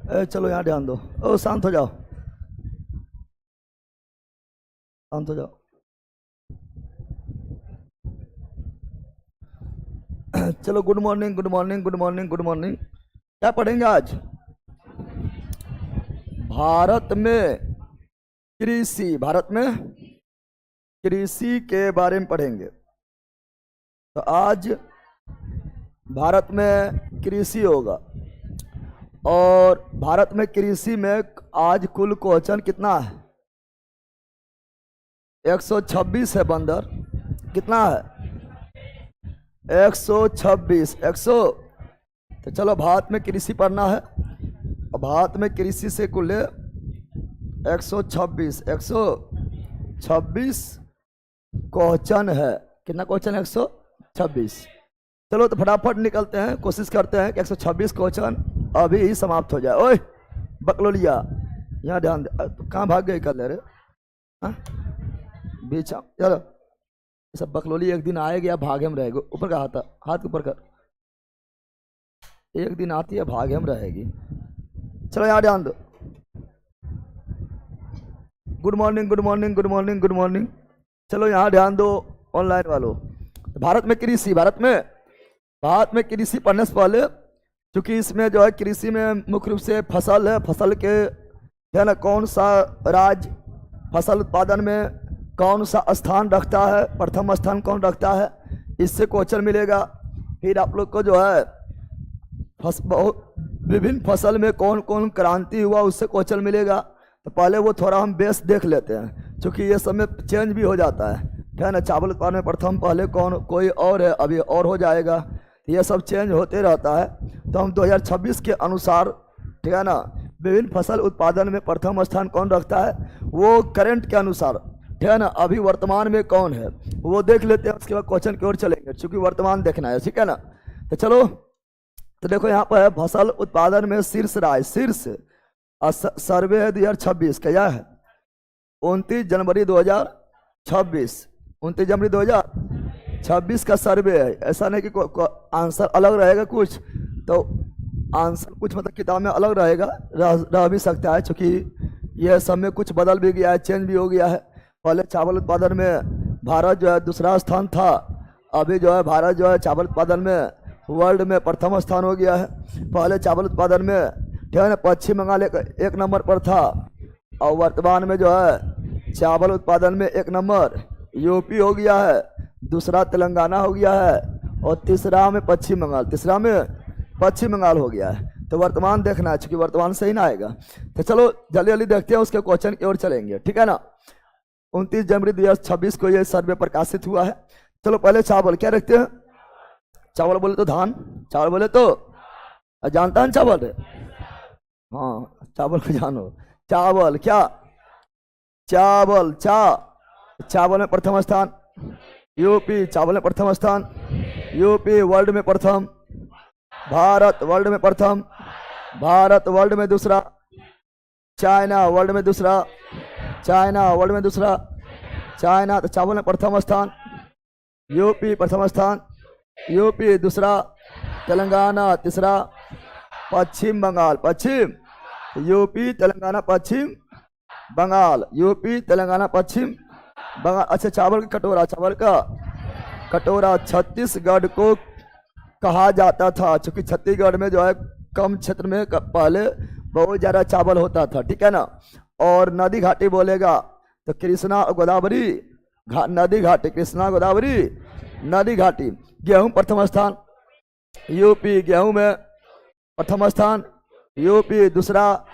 चलो यहाँ ध्यान दो। ओ शांत हो जाओ, शांत हो जाओ। चलो good morning, good morning, good morning, good morning. क्या पढ़ेंगे आज? भारत में कृषि, भारत में कृषि के बारे में पढ़ेंगे। तो आज भारत में कृषि होगा, और भारत में कृषि में आज कुल क्वेश्चन कितना है? 126 है बंदर। कितना है? 126। 100। तो चलो भारत में कृषि पढ़ना है, और भारत में कृषि से कुल 126 क्वेश्चन है। कितना क्वेश्चन है? 126। चलो तो फटाफट निकलते हैं, कोशिश करते हैं कि 126 क्वेश्चन अभी ही समाप्त हो जाए। ओए बकलोलिया, यहाँ ध्यान दे। कहाँ भाग गए कर ले रहे? हाँ बीच चलो, सब बकलोली एक दिन आएगा भागे में रहेगा। ऊपर का हाथ, हाथ के ऊपर कर। एक दिन आती है भागे में रहेगी। चलो यहाँ ध्यान दो। Good morning, good morning, good morning, good morning. चलो यहाँ ध्यान दो ऑनलाइन वालों। भारत में कृषि, भारत में कृषि पढ़ने से पहले, क्योंकि इसमें जो है कृषि में मुख्य रूप से फसल है, फसल के है ना, कौन सा राज्य फसल उत्पादन में कौन सा स्थान रखता है, प्रथम स्थान कौन रखता है, इससे क्वेश्चन मिलेगा। फिर आप लोग को जो है विभिन्न फसल में कौन कौन क्रांति हुआ, उससे क्वेश्चन मिलेगा। तो पहले वो थोड़ा हम बेस देख लेते हैं, क्योंकि ये सब में चेंज भी हो जाता है ना। चावल उत्पादन में प्रथम पहले कौन, कोई और है, अभी और हो जाएगा। ये सब चेंज होते रहता है। तो हम 2026 के अनुसार, ठीक है ना, विभिन्न फसल उत्पादन में प्रथम स्थान कौन रखता है वो करंट के अनुसार, ठीक है ना, अभी वर्तमान में कौन है वो देख लेते हैं। उसके बाद क्वेश्चन की ओर चलेंगे, क्योंकि वर्तमान देखना है, ठीक है ना। तो चलो, तो देखो यहाँ पर फसल उत्पादन में शीर्ष राज्य, शीर्ष सर्वे है 2026 क्या है? 29 जनवरी 2026, 29 जनवरी 2026 का सर्वे है। ऐसा नहीं कि आंसर अलग रहेगा कुछ, तो आंसर कुछ मतलब किताब में अलग रहेगा, रह भी सकता है, क्योंकि यह सब में कुछ बदल भी गया है, चेंज भी हो गया है। पहले चावल उत्पादन में भारत जो है दूसरा स्थान था, अभी जो है भारत जो है चावल उत्पादन में वर्ल्ड में प्रथम स्थान हो गया है। पहले चावल उत्पादन में, ठीक है ना, पश्चिम बंगाल एक नंबर पर था, और वर्तमान में जो है चावल उत्पादन में एक नंबर यूपी हो गया है, दूसरा तेलंगाना हो गया है, और तीसरा में पश्चिम बंगाल हो गया है। तो वर्तमान देखना है, क्योंकि वर्तमान सही ना आएगा। तो चलो जल्दी जल्दी देखते हैं, उसके क्वेश्चन की ओर चलेंगे, ठीक है ना। 29 जनवरी 2026 को यह सर्वे प्रकाशित हुआ है। चलो पहले चावल क्या रखते हैं? चावल बोले तो धान, चावल बोले तो जानता है चावल है? हाँ, चावल को जानो। चावल क्या? चावल चावल में प्रथम स्थान यूपी, चावल में प्रथम स्थान यूपी, वर्ल्ड में प्रथम भारत, वर्ल्ड में प्रथम भारत, वर्ल्ड में दूसरा चाइना, वर्ल्ड में दूसरा चाइना, वर्ल्ड में दूसरा चाइना। तो चावल में प्रथम स्थान यूपी, प्रथम स्थान यूपी, दूसरा तेलंगाना, तीसरा पश्चिम बंगाल, पश्चिम यूपी तेलंगाना पश्चिम बंगाल, यूपी तेलंगाना पश्चिम बंगाल। अच्छा, चावल का कटोरा, चावल का कटोरा छत्तीसगढ़ को कहा जाता था, क्योंकि छत्तीसगढ़ में जो है कम क्षेत्र में पहले बहुत ज़्यादा चावल होता था, ठीक है ना। और नदी घाटी बोलेगा तो कृष्णा गोदावरी नदी घाटी, कृष्णा गोदावरी नदी घाटी। गेहूं प्रथम स्थान यूपी, गेहूं में प्रथम स्थान यूपी, दूसरा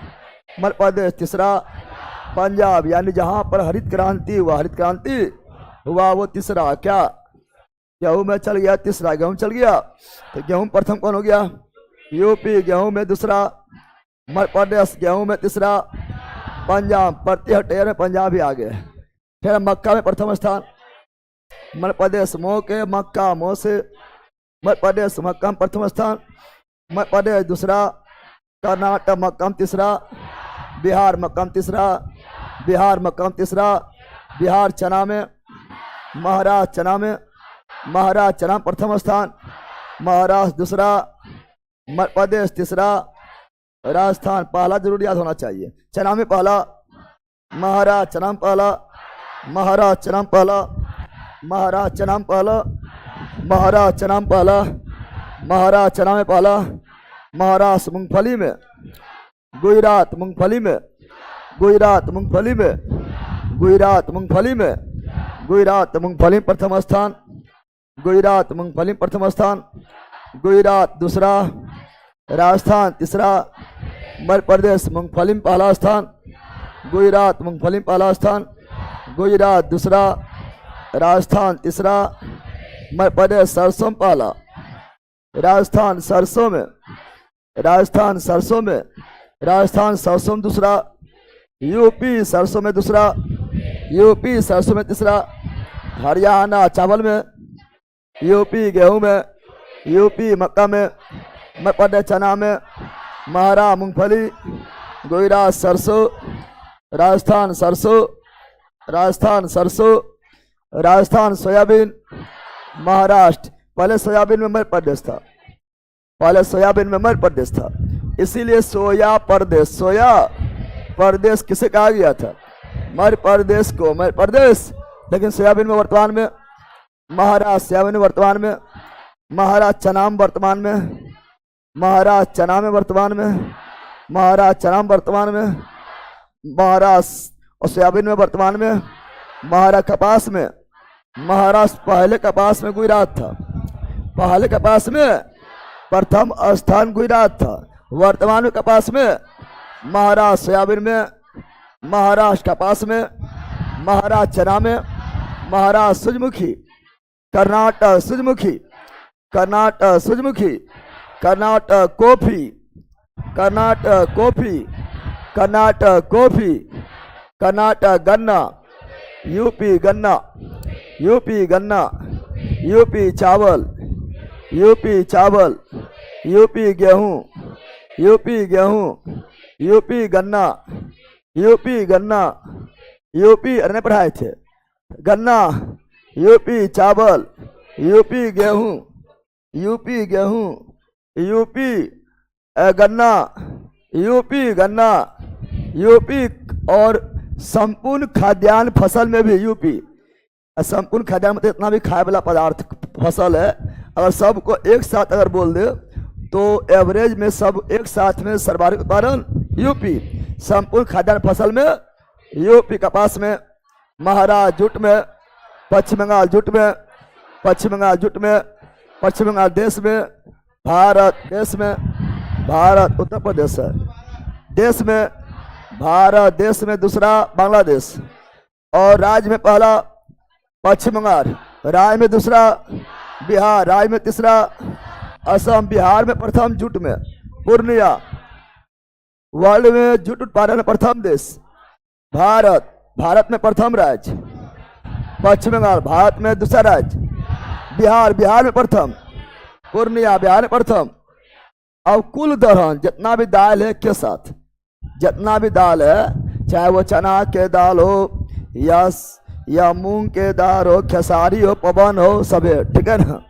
मध्य प्रदेश, तीसरा पंजाब, यानी जहां पर हरित क्रांति हुआ वो तीसरा क्या? गेहूं में चल गया तीसरा, गेहूं चल गया। तो गेहूं प्रथम कौन हो गया? यूपी, गेहूं में दूसरा मध्य प्रदेश, गेहूं में तीसरा पंजाब, प्रति हेक्टेयर में पंजाब ही आ गए। फिर मक्का में प्रथम स्थान मध्य प्रदेश, मोह के मक्का, मोह से मध्य प्रदेश, मक्का में प्रथम स्थान मध्य प्रदेश, दूसरा कर्नाटक, मक्का में तीसरा बिहार, मक्का में तीसरा बिहार, मक्का में तीसरा बिहार। चना में महाराष्ट्र, चना में महाराष्ट्र, चना प्रथम स्थान महाराष्ट्र, दूसरा मध्य प्रदेश, तीसरा राजस्थान पहला जरूर याद होना चाहिए। चना में पहला महाराज, चना में पहला महाराज, चना में पहला महाराज, चना में पहला महाराज, चना में पहला महाराज, चना में पहला महाराष्ट्र मूंगफली में, गुजरात मूंगफली में, गुजरात मूंगफली में, गुजरात मूंगफली में, गुजरात मूंगफली प्रथम स्थान, गुजरात मूंगफली प्रथम स्थान, गुजरात दूसरा, राजस्थान तीसरा, मध्य प्रदेश मूंगफली में पहला स्थान, गुजरात मूंगफली में पहला स्थान, गुजरात दूसरा, राजस्थान तीसरा, मध्य प्रदेश सरसों में पहला, राजस्थान सरसों में, राजस्थान सरसों में, राजस्थान सरसों में दूसरा, यूपी सरसों में दूसरा, यूपी सरसों में तीसरा, हरियाणा चावल में, यूपी गेहूं में, यूपी मक्का में, मध्य प्रदेश चना में, महाराष्ट्र मूंगफली, गुजरात सरसों, राजस्थान सरसों, राजस्थान सरसों, राजस्थान सोयाबीन, महाराष्ट्र। पहले सोयाबीन में मध्य प्रदेश था, पहले सोयाबीन में मध्य प्रदेश था, इसीलिए सोया प्रदेश, सोया प्रदेश किसे कहा गया था? मध्य प्रदेश को, मध्य प्रदेश। लेकिन सोयाबीन में वर्तमान में महाराष्ट्र, सोयाबीन में वर्तमान में महाराष्ट्र, चना में वर्तमान में महाराष्ट्र, चना में वर्तमान में महाराष्ट्र, चना में वर्तमान में महाराष्ट्र, और सोयाबीन में वर्तमान में महाराष्ट्र। कपास में महाराष्ट्र पहले कपास में गुजरात था, पहले कपास में प्रथम स्थान गुजरात था, वर्तमान में कपास में महाराष्ट्र, सोयाबीन में महाराष्ट्र, कपास में महाराष्ट्र, चना में महाराष्ट्र, सूरजमुखी, कर्नाटक सूरजमुखी, कर्नाटक सूरजमुखी, Karnataka coffee, Karnataka coffee, Karnataka coffee, Karnataka गन्ना, यूपी गन्ना, यूपी गन्ना, यूपी चावल, यूपी चावल, यूपी गेहूं, यूपी गेहूं, यूपी गन्ना, यूपी गन्ना, यूपी अरे पढ़ाए थे गन्ना, यूपी चावल, यूपी गेहूं, यूपी गेहूं, यूपी गन्ना, यूपी गन्ना, यूपी। और संपूर्ण खाद्यान्न फसल में भी यूपी, संपूर्ण खाद्यान्न मतलब इतना भी खाए वाला पदार्थ फसल है, अगर सबको एक साथ अगर बोल दे तो एवरेज में सब एक साथ में सर्वाधिक उत्पादन यूपी। संपूर्ण खाद्यान्न फसल में यूपी, कपास में महाराष्ट्र, जूट में पश्चिम बंगाल, जूट में पश्चिम बंगाल, जूट में पश्चिम बंगाल, देश में भारत, देश में भारत, उत्तर प्रदेश है देश में भारत, देश में दूसरा बांग्लादेश, और राज्य में पहला पश्चिम बंगाल, राज्य में दूसरा बिहार, राज्य में तीसरा असम, बिहार में प्रथम जूट में पूर्णिया, वर्ल्ड में जूट उत्पादन में प्रथम देश भारत, भारत में प्रथम राज्य पश्चिम बंगाल, भारत में दूसरा राज्य बिहार, बिहार में प्रथम पूर्णिया, बिहार में प्रथम। अब कुल दलहन जितना भी दाल है के साथ, जितना भी दाल है, चाहे वो चना के दाल हो या मूंग के दाल हो, खेसारी हो, पवन हो, सब है, ठीक है ना,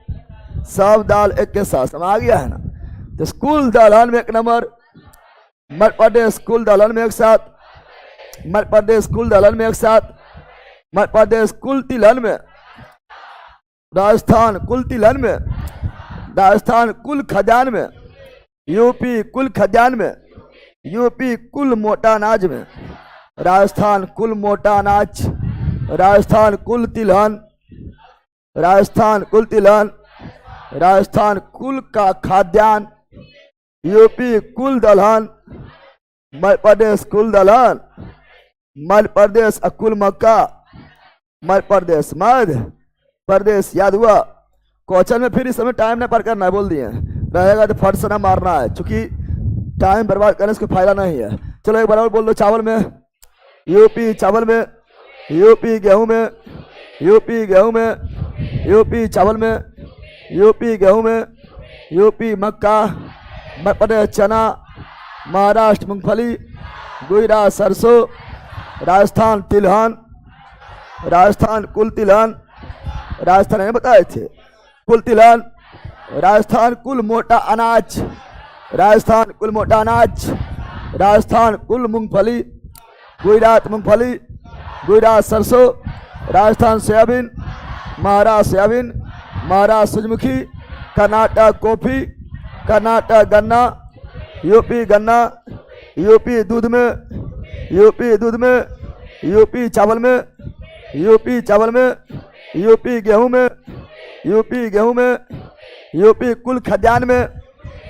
सब दाल एक के साथ समा गया है ना। तो कुल दलहन में एक नंबर मध्य प्रदेश, कुल दलहन में एक साथ मध्य प्रदेश, कुल दलहन में एक साथ मध्य प्रदेश, कुल तिलहन में राजस्थान, कुल तिलहन में राजस्थान, कुल खाद्यान्न में यूपी, कुल खाद्यान्न में यूपी, कुल मोटा अनाज में राजस्थान, कुल मोटा अनाज राजस्थान, कुल तिलहन राजस्थान, कुल तिलहन राजस्थान, कुल का खाद्यान्न यूपी, कुल दलहन मध्य प्रदेश, कुल दलहन मध्य प्रदेश, कुल मक्का मध्य प्रदेश, मध्य प्रदेश। याद हुआ? क्वेश्चन में फिर इस समय टाइम नहीं पर करना है, बोल दिए रहेगा तो फट से ना मारना है, क्योंकि टाइम बर्बाद करने से फायदा नहीं है। चलो एक बार बोल दो, चावल में यूपी, चावल में यूपी, गेहूं में यूपी, गेहूं में यूपी, चावल में यूपी, गेहूं में यूपी, मक्का मध्य प्रदेश, चना महाराष्ट्र मूंगफली, गुजरात सरसों, राजस्थान तिलहन, राजस्थान कुल तिलहन, राजस्थान ने बताए थे कुल तिलहन, राजस्थान कुल मोटा अनाज, राजस्थान कुल मोटा अनाज, राजस्थान कुल मूंगफली, गुजरात मूंगफली, गुजरात सरसों, राजस्थान सोयाबीन, महाराष्ट्र सोयाबीन, महाराष्ट्र सूरजमुखी, कर्नाटक कॉफी, कर्नाटक गन्ना, यूपी गन्ना, यूपी दूध में, यूपी दूध में, यूपी चावल में, यूपी चावल में, यूपी गेहूं में, यूपी गेहूं में, यूपी कुल खाद्यान्न में,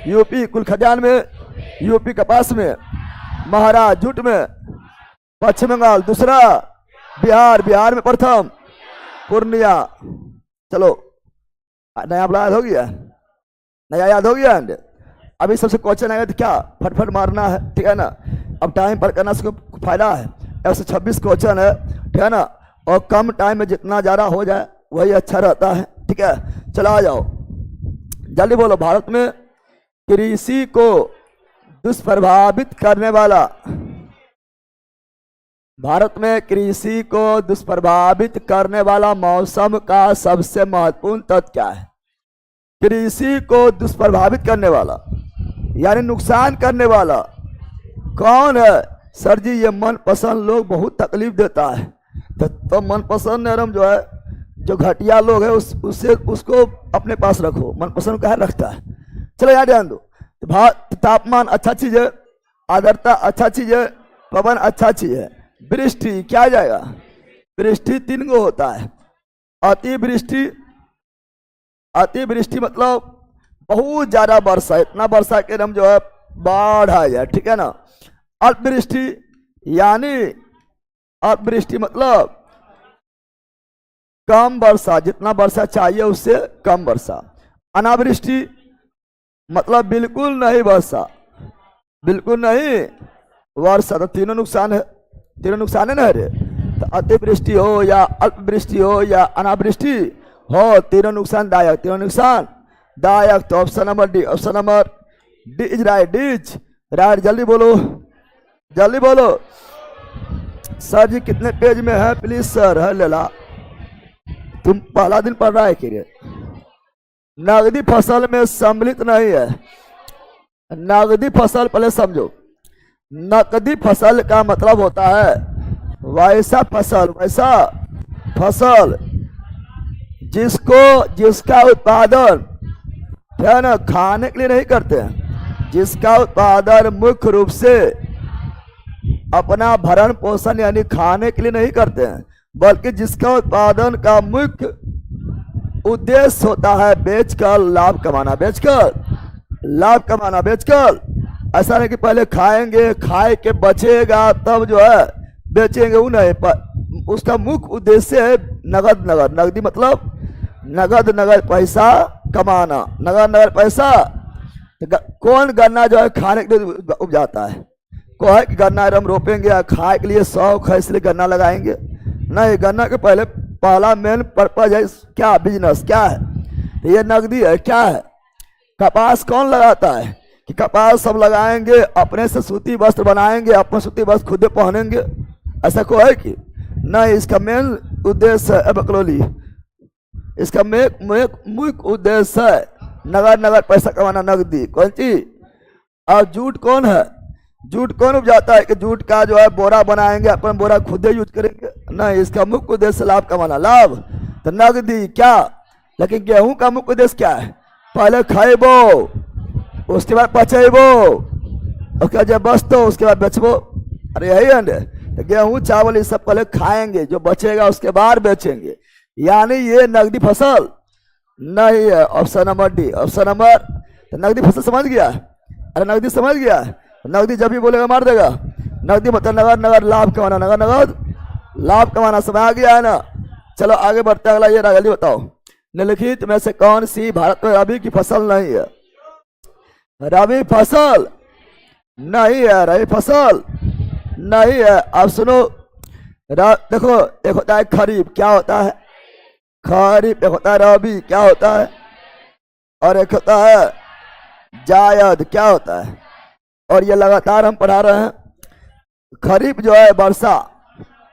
यूपी कुल खाद्यान्न में, यूपी कपास में, महाराष्ट्र जूट में, पश्चिम बंगाल दूसरा, बिहार में प्रथम, पूर्णिया। चलो नया याद हो गया, नया याद हो गया। अभी सबसे क्वेश्चन आएगा तो क्या फटफट मारना है, ठीक है ना। अब टाइम पर करना से फायदा है। 126 क्वेश्चन है, ठीक है ना, और कम टाइम में जितना ज़्यादा हो जाए वही अच्छा रहता है, ठीक है। चलो आ जाओ, जल्दी बोलो। भारत में कृषि को दुष्प्रभावित करने वाला, भारत में कृषि को दुष्प्रभावित करने वाला मौसम का सबसे महत्वपूर्ण तत्व क्या है? कृषि को दुष्प्रभावित करने वाला यानी नुकसान करने वाला कौन है? सर जी ये मनपसंद लोग बहुत तकलीफ देता है। तो मनपसंद नरम जो है, जो घटिया लोग है उसको अपने पास रखो, मनपसंद कहाँ रखता है। चलो यार ध्यान दो। तापमान अच्छा चीज है, आर्द्रता अच्छा चीज है, पवन अच्छा चीज है। वृष्टि क्या जाएगा? वृष्टि 3 गो होता है। अतिवृष्टि, अतिवृष्टि मतलब बहुत ज्यादा वर्षा, इतना वर्षा के हम जो है बाढ़ आ जाए, ठीक है ना। अल्पवृष्टि यानी अल्पवृष्टि मतलब कम वर्षा, जितना वर्षा चाहिए उससे कम वर्षा। अनावृष्टि मतलब बिल्कुल नहीं वर्षा, बिल्कुल नहीं वर्षा। तो तीनों नुकसान है, तीनों नुकसान है ना रे। तो अतिवृष्टि हो या अल्पवृष्टि हो या अनावृष्टि हो, तीनों नुकसानदायक, तीनों नुकसानदायक। तो option number D, option number D is right, D's right. जल्दी बोलो, जल्दी बोलो। सर जी कितने पेज में है प्लीज सर? है लेला, तुम पहला दिन पढ़ रहा है कि रे? नगदी फसल में सम्मिलित नहीं है। नगदी फसल पहले समझो। नकदी फसल का मतलब होता है वैसा फसल, वैसा फसल जिसका उत्पादन है ना खाने के लिए नहीं करते हैं, जिसका उत्पादन मुख्य रूप से अपना भरण पोषण यानी खाने के लिए नहीं करते हैं, बल्कि जिसका उत्पादन का मुख्य उद्देश्य होता है बेचकर लाभ कमाना, बेचकर लाभ कमाना, बेचकर। ऐसा नहीं कि पहले खाएंगे, खाए के बचेगा तब जो है बेचेंगे, वो नहीं। उसका मुख्य उद्देश्य है नगद, नगद नगदी मतलब नगद पैसा कमाना, नगद पैसा। कौन गन्ना जो है खाने के लिए उपजाता है? को है कि गन्ना हम रोपेंगे या खाए के लिए शौक है इसलिए गन्ना लगाएंगे? नहीं, गन्ना के पहला मेन पर्पज है क्या? बिजनेस। क्या है ये? नगदी है। क्या है? कपास कौन लगाता है कि कपास सब लगाएंगे, अपने से सूती वस्त्र बनाएंगे, अपने सूती वस्त्र खुद पहनेंगे? ऐसा को है कि नहीं? इसका मेन उद्देश्य है बकलोली, इसका मुख्य उद्देश्य है नगद पैसा कमाना, नगदी। कौन चीज? और जूट कौन है? जूट कौन उपजाता है कि जूट का जो है बोरा बनाएंगे, अपन बोरा खुद ही यूज करेंगे? नहीं, इसका मुख्य उद्देश्य लाभ कमाना, लाभ। तो नगदी क्या? लेकिन गेहूं का मुख्य उद्देश्य क्या है? पहले खाएबो, उसके बाद पचेबो, उसके बाद जब बचतो उसके बाद बेचबो। अरे यही है। तो गेहूं चावल ये सब पहले खाएंगे, जो बचेगा उसके बाद बेचेंगे, यानी ये नगदी फसल नहीं है। Option number D, option number. तो नगदी फसल समझ गया? अरे नगदी समझ गया? नगदी जब भी बोलेगा मार देगा। नगदी मतलब नगद लाभ कमाना, नगद लाभ कमाना। समझ आ गया है ना? चलो आगे बढ़ते हैं। अगला ये जल्दी बताओ, निम्नलिखित में से कौन सी भारत में रबी की फसल नहीं है? रबी फसल नहीं है, रबी फसल नहीं है। अब सुनो, देखो एक होता है खरीफ, क्या होता है? खरीफ। एक होता है रबी, क्या होता है? और एक होता है जायद, क्या होता है? और ये लगातार हम पढ़ा रहे हैं। खरीफ जो है वर्षा,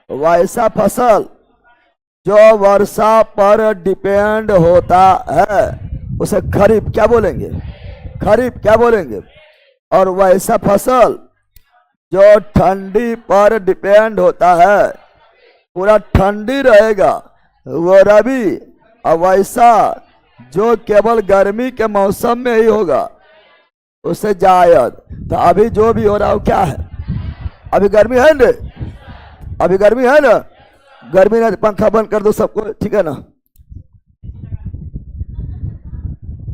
वैसा फसल जो वर्षा पर डिपेंड होता है उसे खरीफ क्या बोलेंगे? खरीफ क्या बोलेंगे? और वैसा फसल जो ठंडी पर डिपेंड होता है, पूरा ठंडी रहेगा, वो रबी। और वैसा जो केवल गर्मी के मौसम में ही होगा, उसे जायद। तो अभी जो भी हो रहा हो क्या है, अभी गर्मी है ना, अभी गर्मी है ना, गर्मी ना, पंखा बंद कर दो सबको, ठीक है ना।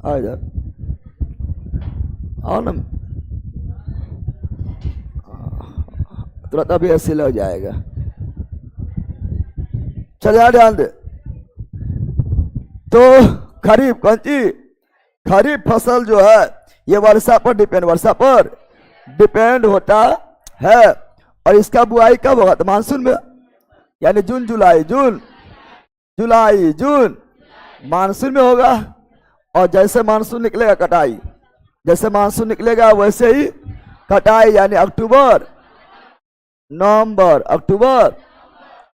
आ इधर आओ ना, तुरंत अभी ऐसे लग जाएगा। चल यार ध्यान दे। तो खरीफ कौन सी, खरीफ फसल जो है ये वर्षा पर डिपेंड होता है। और इसका बुआई कब होगा, तो मानसून में, यानी जून जून मानसून में होगा। और जैसे मानसून निकलेगा कटाई, जैसे मानसून निकलेगा वैसे ही कटाई, यानी अक्टूबर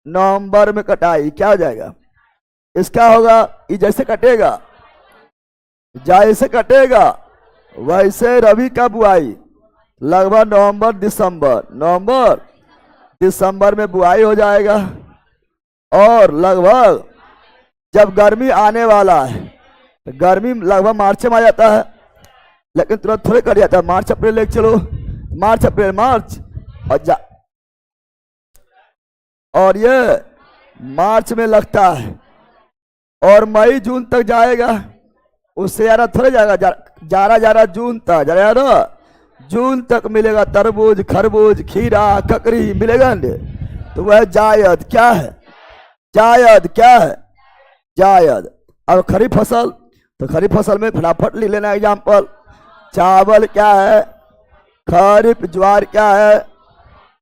नवंबर में कटाई। क्या हो जाएगा इसका, होगा ये जैसे कटेगा वैसे रबी का बुआई लगभग नवंबर दिसंबर में बुआई हो जाएगा। और लगभग जब गर्मी आने वाला है, तो गर्मी लगभग मार्च में आ जाता है, लेकिन तुरंत थोड़े कर जाता है, मार्च अप्रैल लेके चलो, मार्च और ये मार्च में लगता है और मई जून तक जाएगा। उससे ज़्यादा थोड़े जाएगा, ज़्यादा जून तक मिलेगा। तरबूज, खरबूज, खीरा, ककड़ी मिलेगा ना, तो वह जायद क्या है, जायद। अब खरीफ फसल, तो खरीफ फसल में फटाफट ले लेना एग्जाम्पल। चावल क्या है, खरीफ ज्वार क्या है,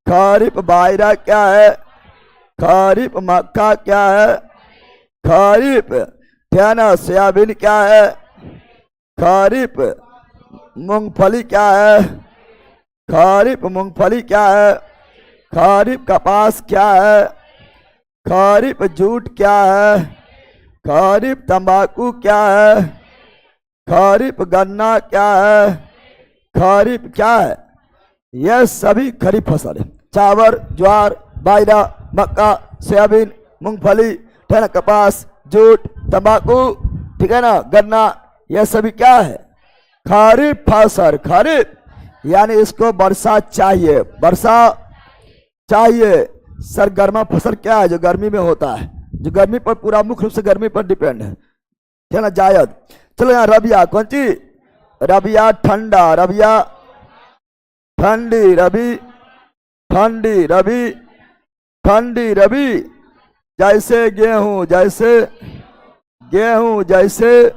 खरीफ बाजरा क्या है, खरीफ मक्का क्या है, खरीफ सोयाबीन क्या है, खरीफ मूंगफली क्या है, खरीफ कपास क्या है, खरीफ जूट क्या है, खरीफ तंबाकू क्या है, खरीफ गन्ना क्या है, खरीफ क्या है, यह सभी खरीफ फसल है। चावल, ज्वार, बाजरा, मक्का, सोयाबीन, मूंगफली, कपास, जूट, तंबाकू, ठीक है ना, गन्ना, यह सभी क्या है, खरीफ फसल। खरीफ यानी इसको वर्षा चाहिए। सरगर्मा फसल क्या है, जो गर्मी में होता है, जो गर्मी पर पूरा मुख्य रूप से गर्मी पर डिपेंड है, ठीक है ना, जायद। चलो यहाँ रबिया कौन सी, रबिया ठंडा, रबिया ठंडी, रबी जैसे गेहूं, जैसे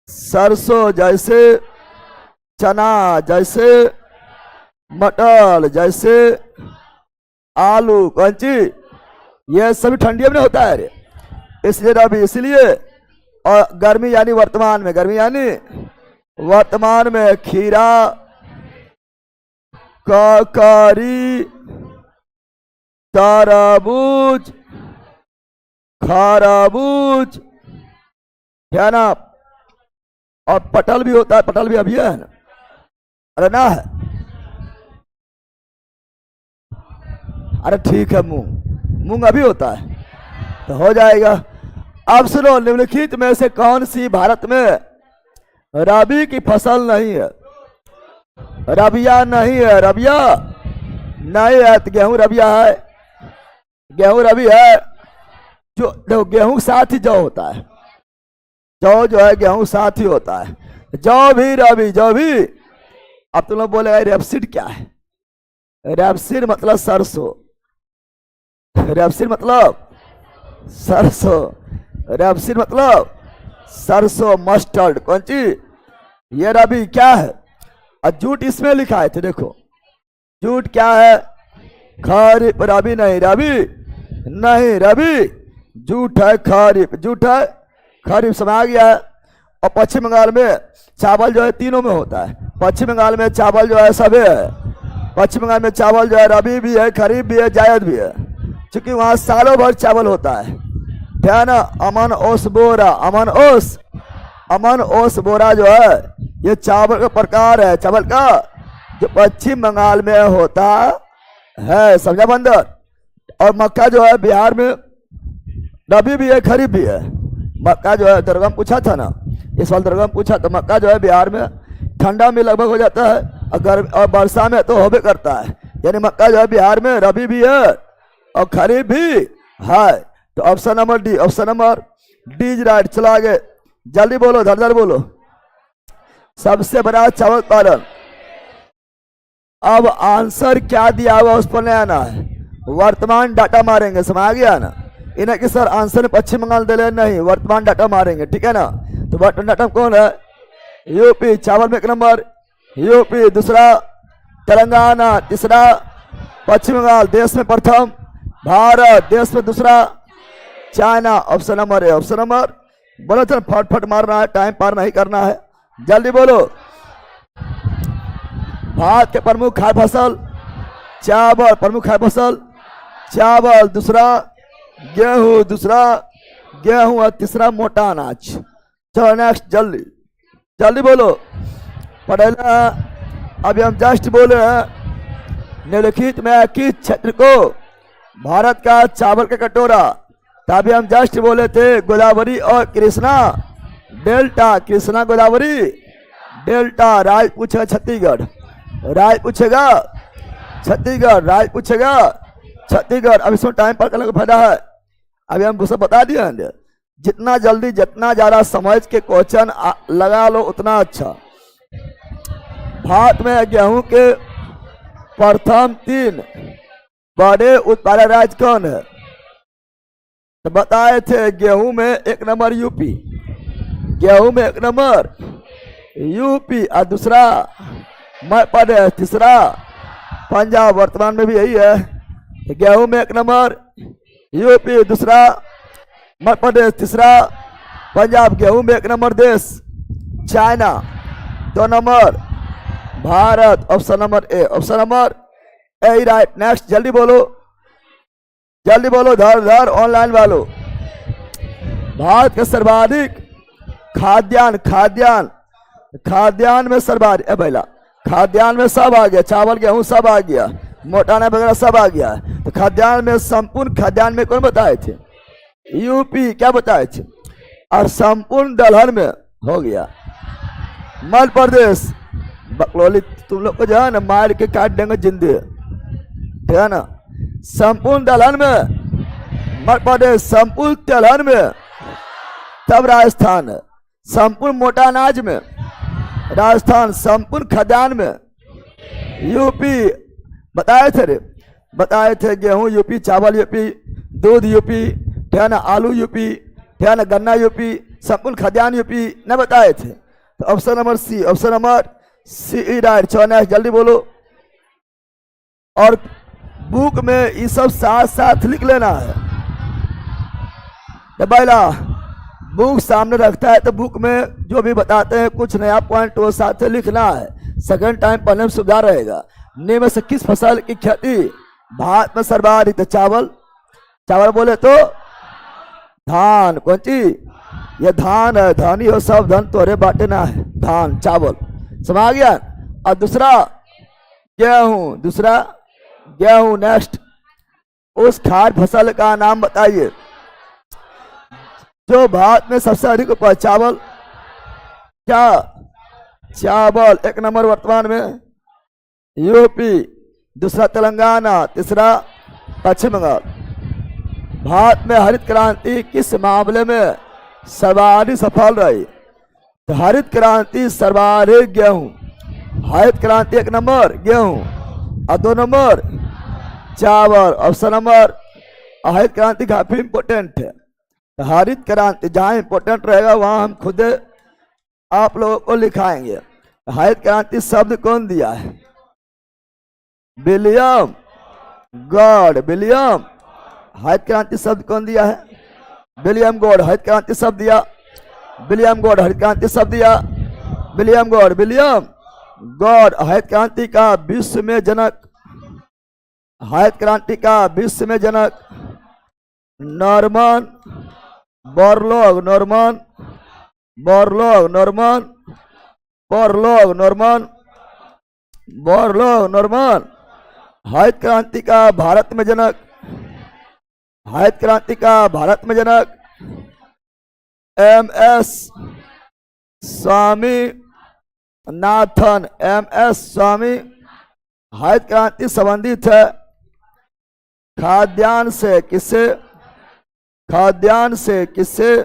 सरसों, जैसे चना, जैसे मटर, जैसे आलू, कौन सी, ये सभी ठंडियों में होता है रे, इसलिए रबी। इसलिए और गर्मी यानी वर्तमान में खीरा, ककड़ी, तरबूज, खरबूज, है ना, और पटल भी होता है, पटल भी अभी है ना, अरे ना है, अरे ठीक है, मूंग अभी होता है, तो हो जाएगा। अब सुनो, निम्नलिखित में से कौन सी भारत में रबी की फसल नहीं है, रबिया नहीं है, तो गेहूं रबिया है, गेहूं रबी है। जो देखो गेहूं साथ ही जौ होता है, जौ जो है गेहूं साथ ही होता है, जौ भी रबी, अब तुम लोग बोलेगा रेपसीड क्या है, रेपसीड मतलब सरसों, रेपसीड मतलब सरसों, मस्टर्ड, कौन सी, ये रबी क्या है। और जूट इसमें लिखा है, तो देखो जूट क्या है, खरीफ, रबी नहीं, जूट है, खरीफ समझ आ गया है। और पश्चिम बंगाल में चावल जो है तीनों में होता है, पश्चिम बंगाल में चावल जो है सभी है, पश्चिम बंगाल में चावल जो है रबी भी है, खरीफ भी है, जायद भी है, क्योंकि वहाँ सालों भर चावल होता है, ना। अमन ओस बोरा जो है ये चावल का प्रकार है, चावल का जो पश्चिम बंगाल में होता है, समझा बंदर। और मक्का जो है बिहार में रबी भी है खरीफ भी है। मक्का जो है दरगाह में पूछा था ना, इस साल दरगाह में पूछा, तो मक्का जो है बिहार में ठंडा में लगभग हो जाता है और वर्षा में तो होबे करता है। यानी मक्का जो है बिहार में रबी भी है और खरीफ भी है। तो option number D, option number D is right. चलो आगे, जल्दी बोलो, धर धर बोलो। सबसे बड़ा चावल उत्पादन। अब आंसर क्या दिया हुआ उस पर नहीं आना है, वर्तमान डाटा मारेंगे, समझ गया ना। इन्हें कि सर आंसर पश्चिम बंगाल दे ले, नहीं, वर्तमान डाटा मारेंगे, ठीक है ना। तो वर्तमान डाटा कौन है? यूपी चावल में 1 नंबर, यूपी दूसरा, तेलंगाना तीसरा, पश्चिम बंगाल देश में प्रथम, भारत देश में दूसरा, चाइना ऑप्शन नंबर है। ऑप्शन नंबर बोलो, चल फटफट मारना है, टाइम पार नहीं करना है, जल्दी बोलो। भारत के प्रमुख खाद्य फसल चावल, प्रमुख खाद्य फसल चावल, दूसरा गेहूं, दूसरा गेहूं और तीसरा मोटा अनाज। चलो नेक्स्ट, जल्दी जल्दी बोलो। पढ़ेला अभी हम जस्ट बोले हैं निम्नलिखित में किस क्षेत्र को भारत का चावल का कटोरा, तभी हम जस्ट बोले थे गोदावरी और कृष्णा डेल्टा, कृष्णा गोदावरी डेल्टा। राज पूछेगा छत्तीसगढ़, राज पूछेगा छत्तीसगढ़, राज पूछेगा छत्तीसगढ़। अब इसमें टाइम पर करने का फायदा है, अभी हम सब बता दिए हैं। जितना जल्दी जितना ज्यादा समझ के क्वेश्चन लगा लो उतना अच्छा। भारत में गेहूं के प्रथम 3 बड़े उत्पादक राज्य कौन है? तो बताए थे गेहूं में 1 नंबर यूपी, गेहूं में 1 नंबर यूपी और दूसरा मध्य प्रदेश, तीसरा पंजाब, वर्तमान में भी यही है। गेहूं में 1 नंबर यूपी, दूसरा मध्य प्रदेश, तीसरा पंजाब। गेहूं में 1 नंबर देश China, 2 number Bharat, option number ए, ऑप्शन नंबर ए राइट। नेक्स्ट जल्दी बोलो, जल्दी बोलो, धर धर ऑनलाइन वालों। भारत के सर्वाधिक खाद्यान्न, खाद्यान्न खाद्यान्न में सर्वाधिक पहला खाद्यान्न में सब आ गया, चावल गेहूं सब आ गया, मोटाना वगैरह सब आ गया। तो खाद्यान्न में संपूर्ण खाद्यान्न में कौन बताए थे? यूपी, क्या बताए थे? और संपूर्ण दलहन में हो गया मध्य प्रदेश। बकलोली तुम लोग को जो है ना मार के काट देंगे जिंदे, ठीक है ना। संपूर्ण दलहन में मध्य प्रदेश, संपूर्ण तिलहन में तब राजस्थान है, संपूर्ण मोटा अनाज में राजस्थान, संपूर्ण खाद्यान्न में यूपी। बताए थे रे, बताए थे गेहूं यूपी, चावल यूपी, दूध यूपी, ठीक है ना, आलू यूपी, ठीक है ना, गन्ना यूपी, संपूर्ण खाद्यान्न यूपी न बताए थे। तो option number C, option number C right. चौना जल्दी बोलो। और बुक में ये सब साथ साथ लिख लेना है। पहला बुक सामने रखता है तो बुक में जो भी बताते हैं कुछ नया पॉइंट वो साथ लिखना है। सेकंड टाइम पढ़ने में सुविधा रहेगा। निम्न में से किस फसल की खेती भारत में सर्वाधिक? चावल, चावल बोले तो धान, कौन सी? ये धान है, धानी हो सब धन तोरे बाटे ना है, धान चावल, समझ गया। और दूसरा गेहूं, दूसरा गेहूं। नेक्स्ट, उस खाद्य फसल का नाम बताइए जो भारत में सबसे अधिक उपज। चावल, क्या? चावल 1 नंबर वर्तमान में यूपी, दूसरा तेलंगाना, तीसरा पश्चिम बंगाल। भारत में हरित क्रांति किस मामले में सर्वाधिक सफल रही? तो हरित क्रांति सर्वाधिक गेहूं, हरित क्रांति 1 नंबर गेहूं और 2 नंबर चावल। ऑप्शन नंबर हरित क्रांति काफी इंपोर्टेंट है। तो हरित क्रांति जहाँ इंपोर्टेंट रहेगा वहाँ हम खुद आप लोगों को लिखाएंगे। हरित क्रांति शब्द कौन दिया है? William God, William. हरित क्रांति शब्द कौन दिया है? William God. हरित क्रांति शब्द दिया विलियम गॉड, हरित क्रांति शब्द दिया विलियम गॉड, विलियम गॉड। हरित क्रांति का विश्व में जनक, हरित क्रांति का विश्व में जनक Norman Borlaug, Norman Borlaug, Norman Borlaug Norman, Borlaug Norman. हरित क्रांति का भारत में जनक, हरित क्रांति का भारत में जनक एमएस स्वामी नाथन, एमएस स्वामी। हरित क्रांति संबंधित है खाद्यान्न से, किससे? खाद्यान्न से, किससे?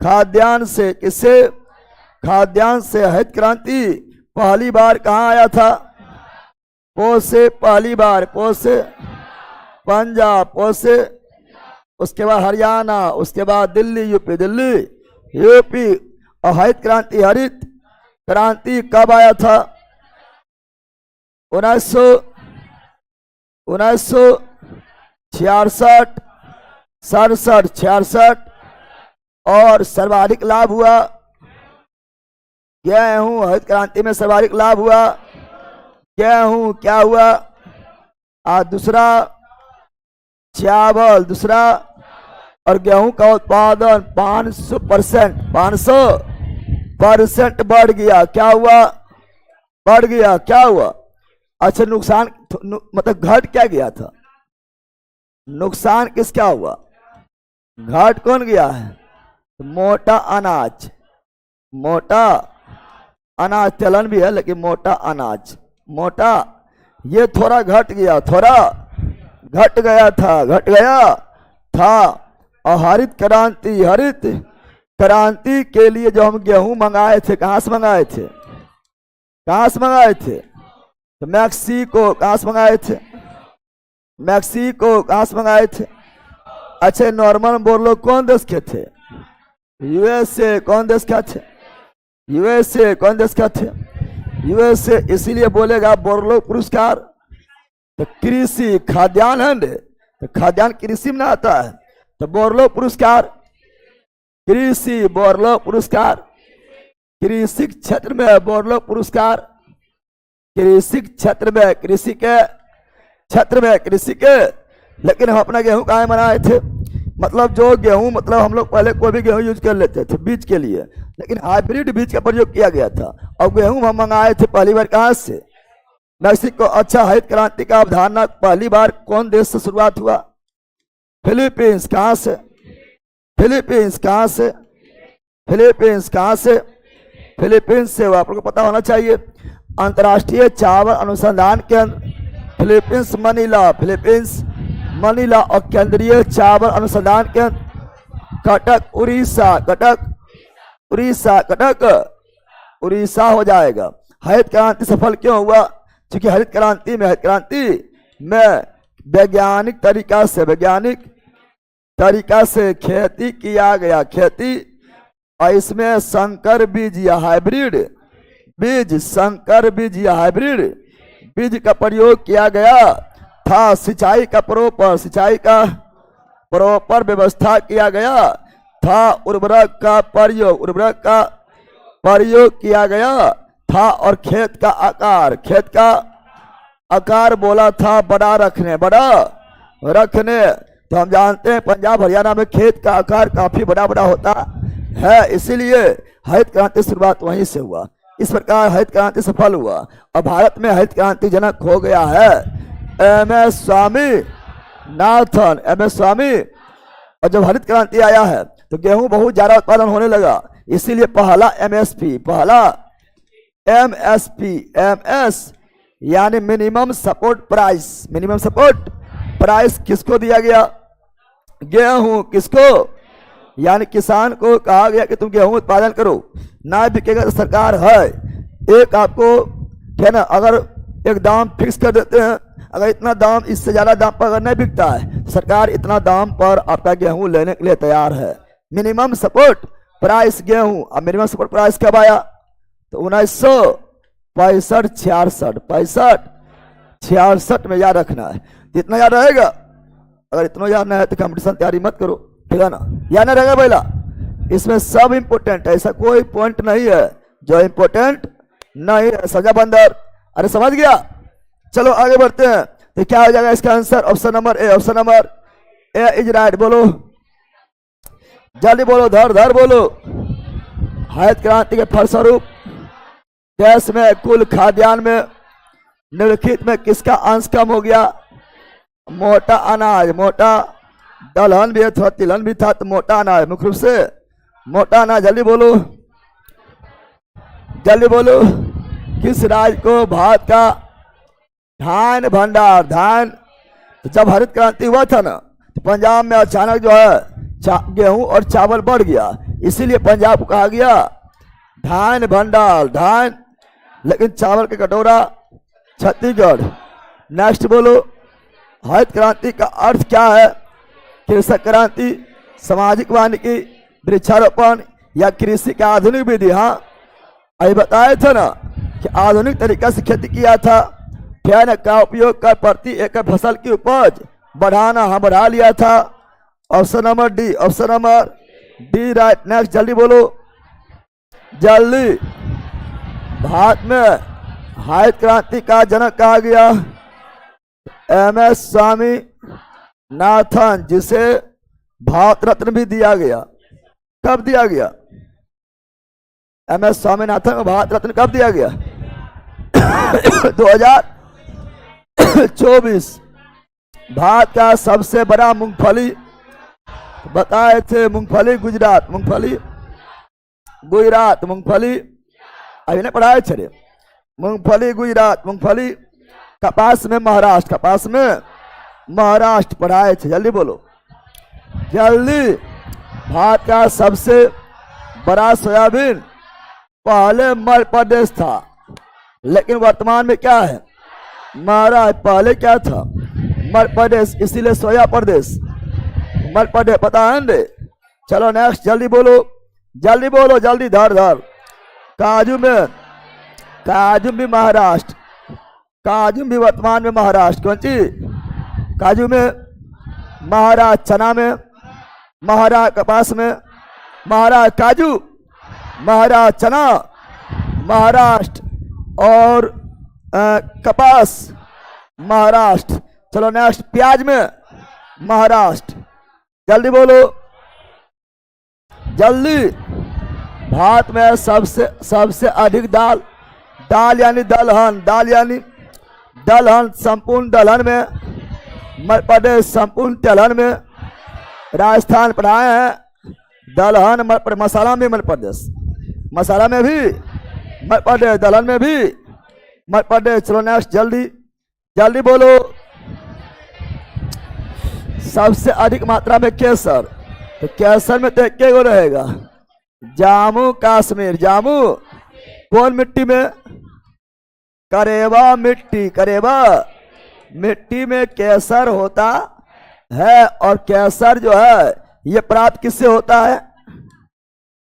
खाद्यान्न से, किससे? खाद्यान्न से। हरित क्रांति पहली बार कहाँ आया था? पोसे पहली बार, पोसे पंजाब, पोसे, उसके बाद हरियाणा, उसके बाद दिल्ली, यूपी, दिल्ली, यूपी। और हरित क्रांति, हरित क्रांति कब आया था? 1966, 67, 66। और सर्वाधिक लाभ हुआ गेहूं। हरित क्रांति में सर्वाधिक लाभ हुआ गेहूं। क्या हुआ? दूसरा चावल, दूसरा। और गेहूं का उत्पादन 500%, 500% बढ़ गया। क्या हुआ? बढ़ गया। क्या हुआ? अच्छा, नुकसान मतलब घट क्या गया था? नुकसान किसका हुआ? घट कौन गया है? मोटा अनाज, मोटा अनाज। तिलहन भी है लेकिन मोटा अनाज, मोटा, ये थोड़ा घट गया, थोड़ा घट गया था, घट गया था। और हरित क्रांति, हरित क्रांति के लिए जो हम गेहूं मंगाए थे, कहां से मंगाए थे? कहां से मंगाए थे? तो मैक्सिको। कहां से मंगाए थे? मैक्सिको। कहां से मंगाए थे? अच्छा, नॉर्मल बोलो कौन देश के थे? यूएसए। कौन देश का थे? यूएसए। कौन देश का थे? यूएसए। इसीलिए बोलेगा बोरलो पुरस्कार। तो कृषि खाद्यान्न है न, तो खाद्यान्न कृषि में आता है, तो बोरलो पुरस्कार कृषि, बोरलो पुरस्कार कृषि क्षेत्र में, बोरलो पुरस्कार कृषि क्षेत्र में, कृषि के क्षेत्र में, कृषि के। लेकिन हम अपना गेहूं कहाँ मनाए थे? मतलब जो गेहूं, मतलब हम लोग पहले कोई भी गेहूं यूज कर लेते थे बीज के लिए, लेकिन हाइब्रिड बीज का प्रयोग किया गया था। और गेहूं हम मंगाए थे पहली बार कहां से? मैक्सिको। अच्छा, हरित क्रांति का अवधारणा पहली बार कौन देश से शुरुआत हुआ? फिलीपींस। कहां से? फिलीपींस। कहां से? फिलीपींस। कहां से? फिलीपींस से। आप लोगों को पता होना चाहिए। अंतर्राष्ट्रीय चावल अनुसंधान केंद्र फिलीपींस मनीला, फिलीपींस मनीला। और केंद्रीय चावल अनुसंधान केंद्र कटक, उड़ीसा, कटक, उड़ीसा, कटक, उड़ीसा हो जाएगा। हरित क्रांति सफल क्यों हुआ? क्योंकि हरित क्रांति में वैज्ञानिक तरीका से, वैज्ञानिक तरीका से खेती किया गया, खेती। और इसमें संकर बीज या हाइब्रिड बीज, संकर बीज या हाइब्रिड बीज का प्रयोग किया गया था। सिंचाई का प्रॉपर व्यवस्था किया गया था। उर्वरक का प्रयोग किया गया था। और खेत का आकार बोला था बड़ा रखने, तो हम जानते हैं पंजाब हरियाणा में खेत का आकार काफी बड़ा बड़ा होता है, इसीलिए हरित क्रांति शुरुआत वहीं से हुआ। इस प्रकार हरित क्रांति सफल हुआ और भारत में हरित क्रांति जनक हो गया है एमएस स्वामी नाथन, एमएस स्वामी। और जब हरित क्रांति आया है तो गेहूं बहुत ज्यादा उत्पादन होने लगा, इसीलिए पहला एमएसपी, पहला एमएसपी, एमएस यानी minimum support price, minimum support price किसको दिया गया? गेहूं। किसको? यानी किसान को कहा गया कि तुम गेहूं उत्पादन करो, ना बिकेगा तो सरकार है एक आपको, है ना, अगर एक दाम फिक्स कर देते हैं, अगर इतना दाम, इससे ज्यादा दाम पर अगर नहीं बिकता है, सरकार इतना दाम पर आपका गेहूं लेने के लिए तैयार है। मिनिमम सपोर्ट प्राइस गेहूं। अब मिनिमम सपोर्ट प्राइस कब आया? तो 1965, 66 में याद रखना है। इतना याद रहेगा, अगर इतना याद नहीं है तो कंपटीशन तैयारी मत करो, ठीक है ना, याद नहीं रहेगा पहला। इसमें सब इंपोर्टेंट है, ऐसा कोई पॉइंट नहीं है जो इंपोर्टेंट नहीं है। सजा बंदर, अरे समझ गया? चलो आगे बढ़ते हैं। तो क्या हो जाएगा इसका answer? Option number A, option number A is right. बोलो जल्दी बोलो, धर धर बोलो। हरित क्रांति के फलस्वरूप देश में कुल खाद्यान्न में निम्नलिखित में किसका अंश कम हो गया? मोटा अनाज। मोटा दलहन भी था, तिलहन भी था, तो मोटा अनाज मुख्य रूप से मोटा अनाज। जल्दी बोलो, जल्दी बोलो। किस राज्य को भारत का धान भंडार? धान जब हरित क्रांति हुआ था ना, तो पंजाब में अचानक जो है गेहूं और चावल बढ़ गया, इसीलिए पंजाब को कहा गया धान भंडार। धान लेकिन चावल के कटोरा छत्तीसगढ़। नेक्स्ट बोलो, हरित क्रांति का अर्थ क्या है? कृषक क्रांति, सामाजिक वानिकी, वृक्षारोपण या कृषि का आधुनिक विधि? हाँ, अभी बताए थे ना कि आधुनिक तरीका से खेती किया था, फैन का उपयोग कर प्रति एकड़ फसल की उपज बढ़ाना। हाँ, बढ़ा लिया था। Option number D, option number D right. Next जल्दी बोलो, जल्दी। भारत में हरित क्रांति का जनक कहा गया एम.एस. स्वामीनाथन, जिसे भारत रत्न भी दिया गया। कब दिया गया? एम.एस. स्वामीनाथन को भारत रत्न कब दिया गया? 2024। भारत का सबसे बड़ा मूंगफली बताए थे? मूंगफली गुजरात। मूंगफली गुजरात। मूंगफली अभी नहीं पढ़ाए थे। मूंगफली गुजरात। मूंगफली कपास में महाराष्ट्र। कपास में महाराष्ट्र पढ़ाए थे। जल्दी बोलो, जल्दी। भारत का सबसे बड़ा सोयाबीन पहले मध्य प्रदेश था, लेकिन वर्तमान में क्या है? महाराष्ट्र। पहले क्या था? मध्य प्रदेश, इसीलिए सोया प्रदेश मध्य प्रदेश। पता है ना? चलो नेक्स्ट जल्दी बोलो, जल्दी बोलो, जल्दी। धर धर। काजू में, काजू भी महाराष्ट्र। काजू भी वर्तमान में महाराष्ट्र। कौन सी? काजू में महाराष्ट्र। चना में महाराष्ट्र। कपास में महाराष्ट्र। काजू महाराष्ट्र। चना महाराष्ट्र। और कपास महाराष्ट्र। चलो नेक्स्ट, प्याज में महाराष्ट्र। जल्दी बोलो, जल्दी। भारत में सबसे अधिक दाल यानी दलहन। दाल यानी दलहन, संपूर्ण दलहन में मध्य प्रदेश, संपूर्ण तिलहन में राजस्थान पढ़ाए हैं। दलहन मसाला में मध्य प्रदेश, मसाला में भी मध्य प्रदेश, दलहन में भी मध्य प्रदेश। चलो नेक्स्ट जल्दी, जल्दी बोलो। सबसे अधिक मात्रा में केसर, तो केसर में तो एक को रहेगा, जामू कश्मीर। जामू कौन मिट्टी में? करेवा मिट्टी। करेवा मिट्टी में केसर होता है। और केसर जो है ये प्राप्त किससे होता है?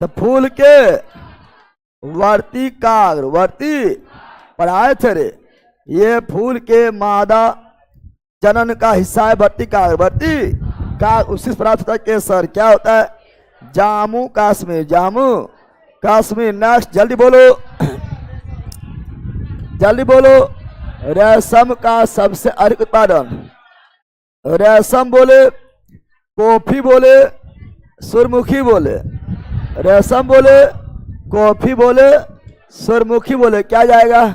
तो फूल के वर्ती काग्र। वर्ती पढ़ाए थे रे। ये फूल के मादा जनन का हिस्सा है वर्ती काग्र। वर्ती का उसी से प्राप्त होता है केसर। क्या होता है? जामू कश्मीर। जामू कश्मीर। नेक्स्ट जल्दी बोलो, जल्दी बोलो। रेशम का सबसे अधिक उत्पादन? रेशम बोले, कॉफी बोले, सूर्यमुखी बोले? रेशम बोले, कॉफी बोले, सूर्यमुखी बोले? क्या जाएगा?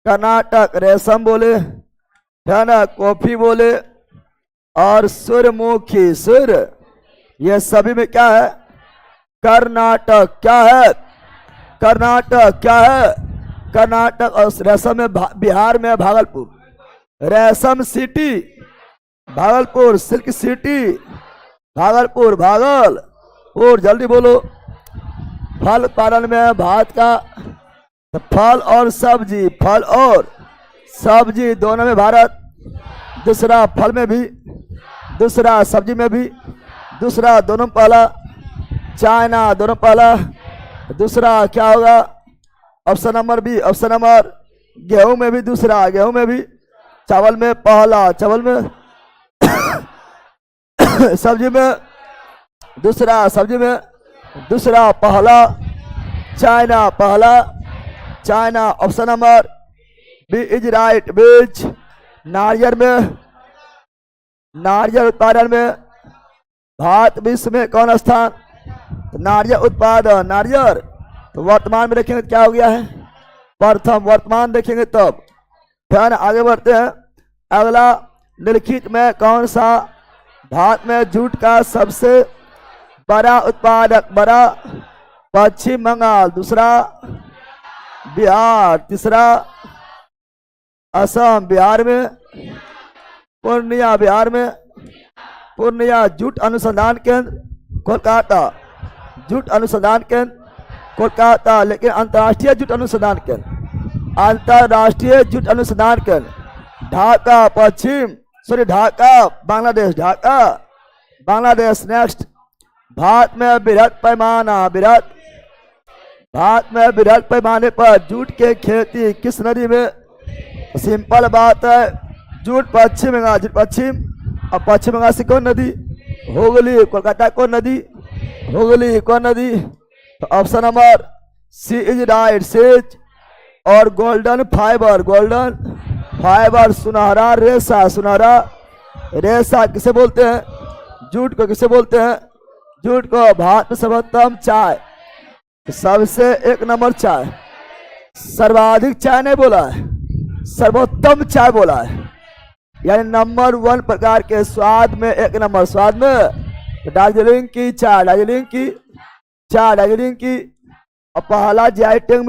कर्नाटक। रेशम बोले है ना, कॉफी बोले और सूर्यमुखी। सूर्य ये सभी में क्या है? कर्नाटक। क्या है? कर्नाटक। क्या है? कर्नाटक। और रेशम में बिहार में भागलपुर। रेशम city Bhagalpur. Silk city Bhagalpur. Bhagalpur. जल्दी बोलो। फल उत्पादन में भारत का तो फल और सब्जी, फल और सब्जी दोनों में भारत दूसरा। फल में भी दूसरा, सब्जी में भी दूसरा, दोनों पहला। चाइना दोनों पहला, दूसरा। क्या होगा? Option number B. Option number गेहूं में भी दूसरा, गेहूं में भी। चावल में पहला, चावल में सब्जी में दूसरा, सब्जी में दूसरा, पहला। चाइना पहला, China. Option number B is right. बीज नारियल में, नारियल उत्पादन में भारत विश्व में कौन स्थान? नारियल उत्पादन। नारियल तो वर्तमान में देखेंगे क्या हो गया है? प्रथम, वर्तमान देखेंगे तब। ध्यान, आगे बढ़ते हैं। अगला, निम्नलिखित में कौन सा भारत में जूट का सबसे बड़ा उत्पादक? बड़ा, पश्चिम बंगाल, दूसरा बिहार, तीसरा असम, बिहार में पूर्णिया, बिहार में पूर्णिया। जूट अनुसंधान केंद्र कोलकाता, जूट अनुसंधान केंद्र कोलकाता। लेकिन अंतर्राष्ट्रीय जूट अनुसंधान केंद्र, अंतर्राष्ट्रीय जूट अनुसंधान केंद्र ढाका, ढाका बांग्लादेश, ढाका बांग्लादेश। नेक्स्ट, भारत में बृहद पैमाने पर जूट के खेती किस नदी में? सिंपल बात है, जूट पश्चिम बंगाल, जूट पश्चिम। अब पश्चिम बंगाल से कौन नदी? हुगली। कोलकाता कौन नदी? हुगली। कौन नदी? तो option number C is right, C's. और गोल्डन फाइबर, सुनहरा रेशा किसे बोलते हैं? जूट को किसे बोलते हैं? जूट को। भारत में सर्वोत्तम चाय, सबसे एक नंबर चाय, सर्वाधिक चाय नहीं बोला है, सर्वोत्तम चाय बोला है, यानी नंबर 1 प्रकार के स्वाद में एक नंबर। स्वाद में दार्जिलिंग की चाय, दार्जिलिंग की। और पहला जीआई टैग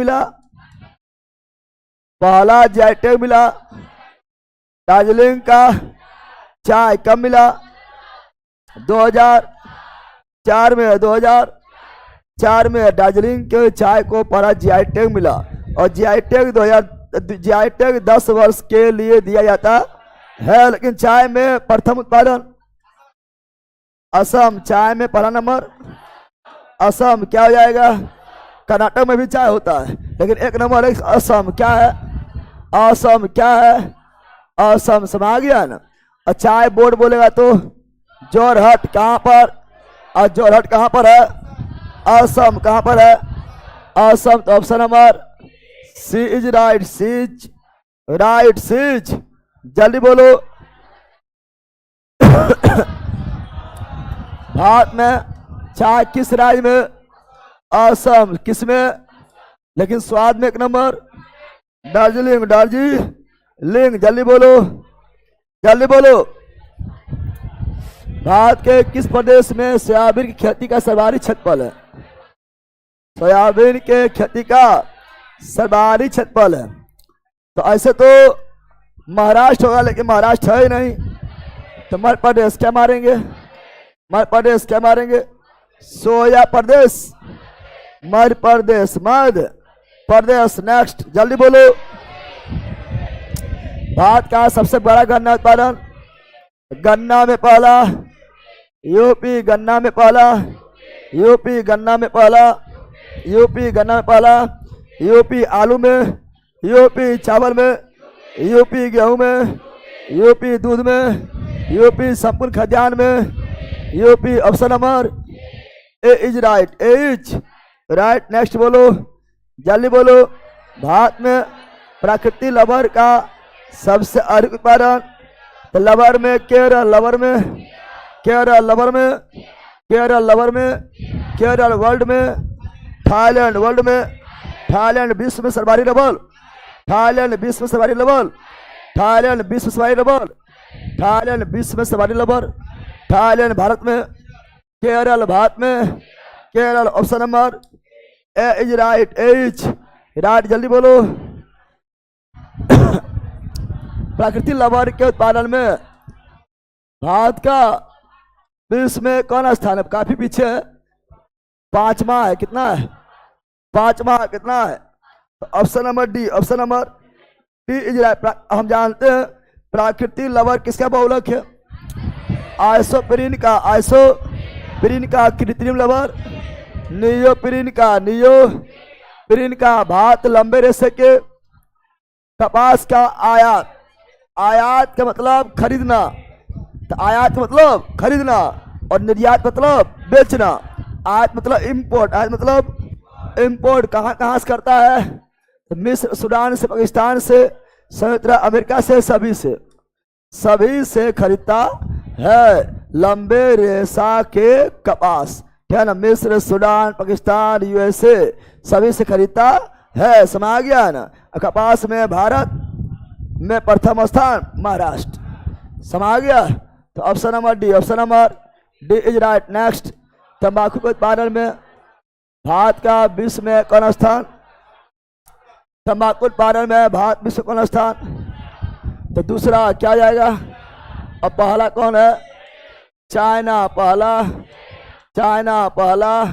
मिला, दार्जिलिंग का चाय कब मिला? 2004 में दार्जिलिंग के चाय को पहला जीआई टैग मिला। और जीआई टैग 10 वर्ष के लिए दिया जाता है। लेकिन चाय में प्रथम उत्पादन असम, चाय में पहला नंबर असम। क्या हो जाएगा? कर्नाटक में भी चाय होता है, लेकिन एक नंबर है असम। क्या है? असम। क्या है? असम। समझ गया ना? और चाय बोर्ड बोलेगा तो जोरहट, कहाँ पर? और जोरहट कहाँ पर है? असम। कहाँ पर है? असम। तो option number C is right, C's. जल्दी बोलो। भारत में चाय किस राज्य में? असम। किस में? लेकिन स्वाद में एक नंबर दार्जिलिंग। जल्दी बोलो। भारत के किस प्रदेश में सोयाबीन की खेती का सर्वाधिक क्षेत्रफल है? सोयाबीन के खेती का सर्वाधिक क्षेत्रफल है। तो ऐसे तो महाराष्ट्र होगा, लेकिन महाराष्ट्र है ही नहीं। तो मध्य प्रदेश क्या मारेंगे? सोया प्रदेश, मध्य प्रदेश। नेक्स्ट, जल्दी बोलो। भारत का सबसे बड़ा गन्ना उत्पादन? गन्ना में पहला यूपी, गन्ना में पहला यूपी आलू में, यूपी चावल में, यूपी गेहूं में, यूपी दूध में, यूपी संपूर्ण खाद्यान्न में, UP. Option number A is right. Next बोलो, जल्दी बोलो। भारत में प्राकृतिक रबर का सबसे अधिक उत्पादन? तो लबर में केरल, वर्ल्ड में, थाईलैंड विश्व में सर्वाधिक रबर, थाईलैंड विश्व में सर्वाधिक रबर, थाईलैंड भारत में, केरल भारत में, option number A is right. जल्दी बोलो। प्राकृतिक रबर के उत्पादन में भारत का विश्व में कौन स्थान है? काफी पीछे है, 5वां है। कितना है? 5वां कितना है? Option number D is right. हम जानते हैं प्राकृतिक रबर किसका बहुलक है? आइसोप्रीन का कृत्रिम रबर, नियोप्रीन का भारत लंबे रेशे के कपास का आयात का मतलब खरीदना, तो आयात का मतलब खरीदना और निर्यात मतलब बेचना। आयात मतलब इंपोर्ट कहाँ से करता है? तो मिस्र, सूडान से, पाकिस्तान से, संयुक्त अमेरिका से, सभी से खरीदता है लंबे रेशा के कपास। क्या ना? मिस्र, सूडान, पाकिस्तान, यूएसए सभी से खरीदता है, समा गया है ना। कपास में भारत में प्रथम स्थान महाराष्ट्र, समा गया। तो option number D, option number D is right. Next, तंबाकू के उत्पादन में भारत का विश्व में कौन स्थान? तंबाकू उत्पादन में भारत विश्व कौन स्थान? तो दूसरा क्या जाएगा? अब पहला कौन है? चाइना पहला, चाइना पहला,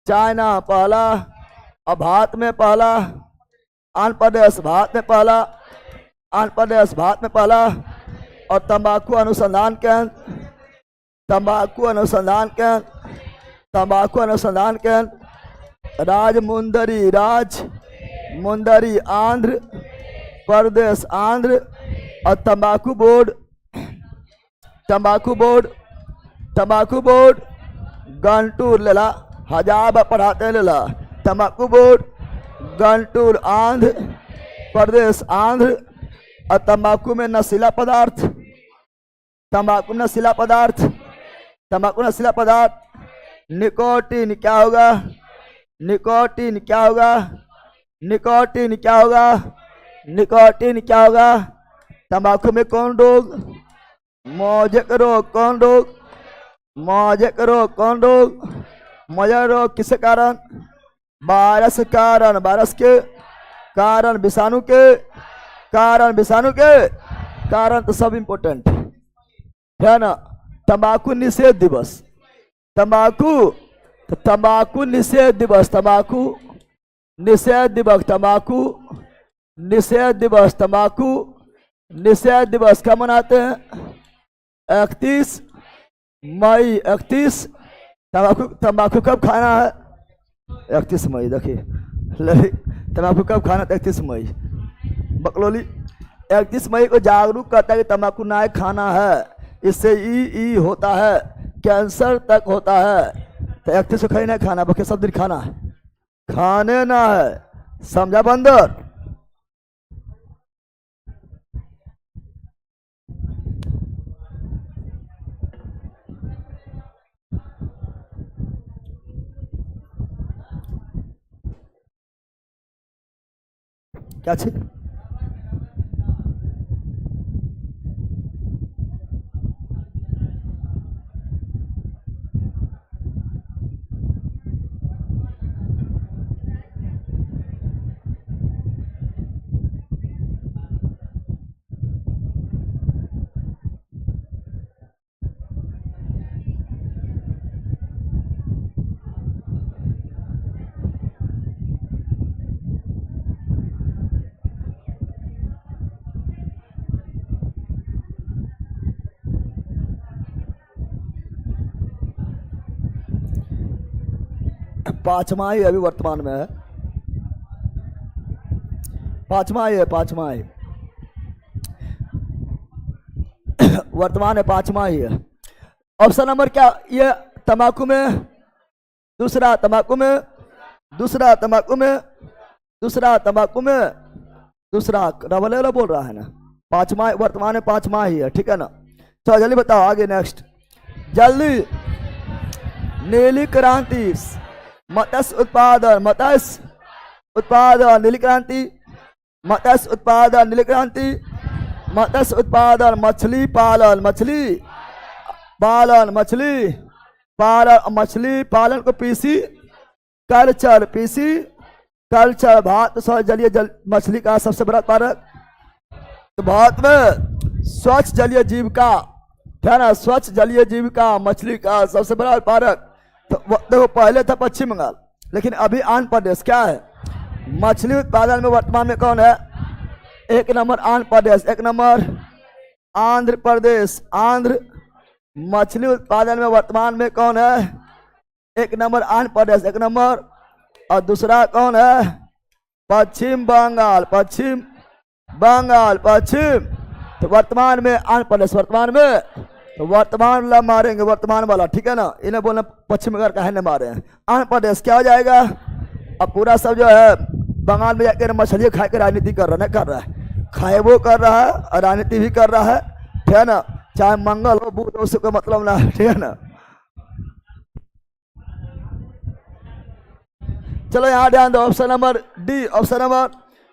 चाइना पहला। अब भारत में पहला, आंध्र प्रदेश भारत में पहला, आंध्र प्रदेश भारत में पहला। और तंबाकू अनुसंधान केंद्र, तंबाकू अनुसंधान केंद्र, तंबाकू अनुसंधान केंद्र राजमुंदरी, राजमुंदरी आंध्र प्रदेश, आंध्र। और तंबाकू बोर्ड, तंबाकू बोर्ड, तंबाकू बोर्ड गंटूर लेला, हजार पढ़ाते लेला। तंबाकू बोर्ड गंटूर आंध्र प्रदेश, आंध्र। और तंबाकू में नशीला पदार्थ, तंबाकू नशीला पदार्थ, तंबाकू नशीला पदार्थ निकोटीन क्या होगा? निकोटीन क्या होगा? निकोटीन क्या होगा? निकोटीन क्या होगा? तंबाकू में कौन रोग? मोजेक रोग। कौन रोग? मोजेक रोग। कौन रोग? मोजेक रोग किस कारण? वायरस के कारण, वायरस के कारण, विषाणु के कारण, विषाणु के कारण। तो सब इंपोर्टेंट है ना। तंबाकू निषेध दिवस, तंबाकू, तो तंबाकू निषेध दिवस, तंबाकू निषेध दिवस, तंबाकू निषेध दिवस, तंबाकू निषेध दिवस कब मनाते हैं? 31 मई। 31 तंबाकू, तंबाकू कब खाना है? 31 मई। देखिए तंबाकू कब खाना? 31 मई। बकलोली 31 मई को जागरूक करता है कि तंबाकू ना खाना है, इससे ई होता है, कैंसर तक होता है। तो 31 को कहीं नहीं खाना, बाकी सब दिन खाना है, खाने ना है। समझा बंदर? क्या चीज? पांचवा ही अभी वर्तमान में है, पांचवा ही है, पांचवा ही वर्तमान है, पांचवा ही है। ऑप्शन नंबर क्या? ये तंबाकू में दूसरा, तंबाकू में दूसरा, तंबाकू में दूसरा, तंबाकू में दूसरा। रबल बोल रहा है ना। पांचवा वर्तमान में पांचवा ही है, ठीक है ना। चलो जल्दी बताओ आगे, नेक्स्ट जल्दी। नीली क्रांति, मत्स्य उत्पादन, मत्स्य उत्पादन नीली क्रांति, मत्स्य उत्पादन नीली क्रांति, मत्स्य उत्पादन मछली पालन, मछली पालन, मछली पालन, मछली पालन को PC culture, PC culture. Bharat जलीय जल मछली का सबसे बड़ा उत्पादक। तो भारत में स्वच्छ जलीय जीविका है ना, स्वच्छ जलीय जीविका मछली का सबसे बड़ा उत्पादक। तो देखो पहले था पश्चिम बंगाल, लेकिन अभी आंध्र प्रदेश क्या है? मछली उत्पादन में वर्तमान में कौन है? एक नंबर आंध्र प्रदेश, एक नंबर आंध्र प्रदेश, आंध्र। मछली उत्पादन में वर्तमान में कौन है? एक नंबर आंध्र प्रदेश, एक नंबर। और दूसरा कौन है? पश्चिम बंगाल, पश्चिम बंगाल, पश्चिम। तो वर्तमान में आंध्र प्रदेश, वर्तमान में। तो वर्तमान वाला मारेंगे, वर्तमान वाला, ठीक है ना। इन्हें बोलना पश्चिम बंगाल का है, नहीं मारे हैं। आंध्र प्रदेश क्या हो जाएगा? अब पूरा सब जो है बंगाल में जाकर मछली खा के राजनीति कर रहा, नहीं कर रहा है, खाए वो कर रहा है और राजनीति भी कर रहा है, ठीक है ना। चाहे मंगल हो बुध हो, उसको मतलब ना, ठीक है ना। चलो यहाँ ध्यान दो, option number D option number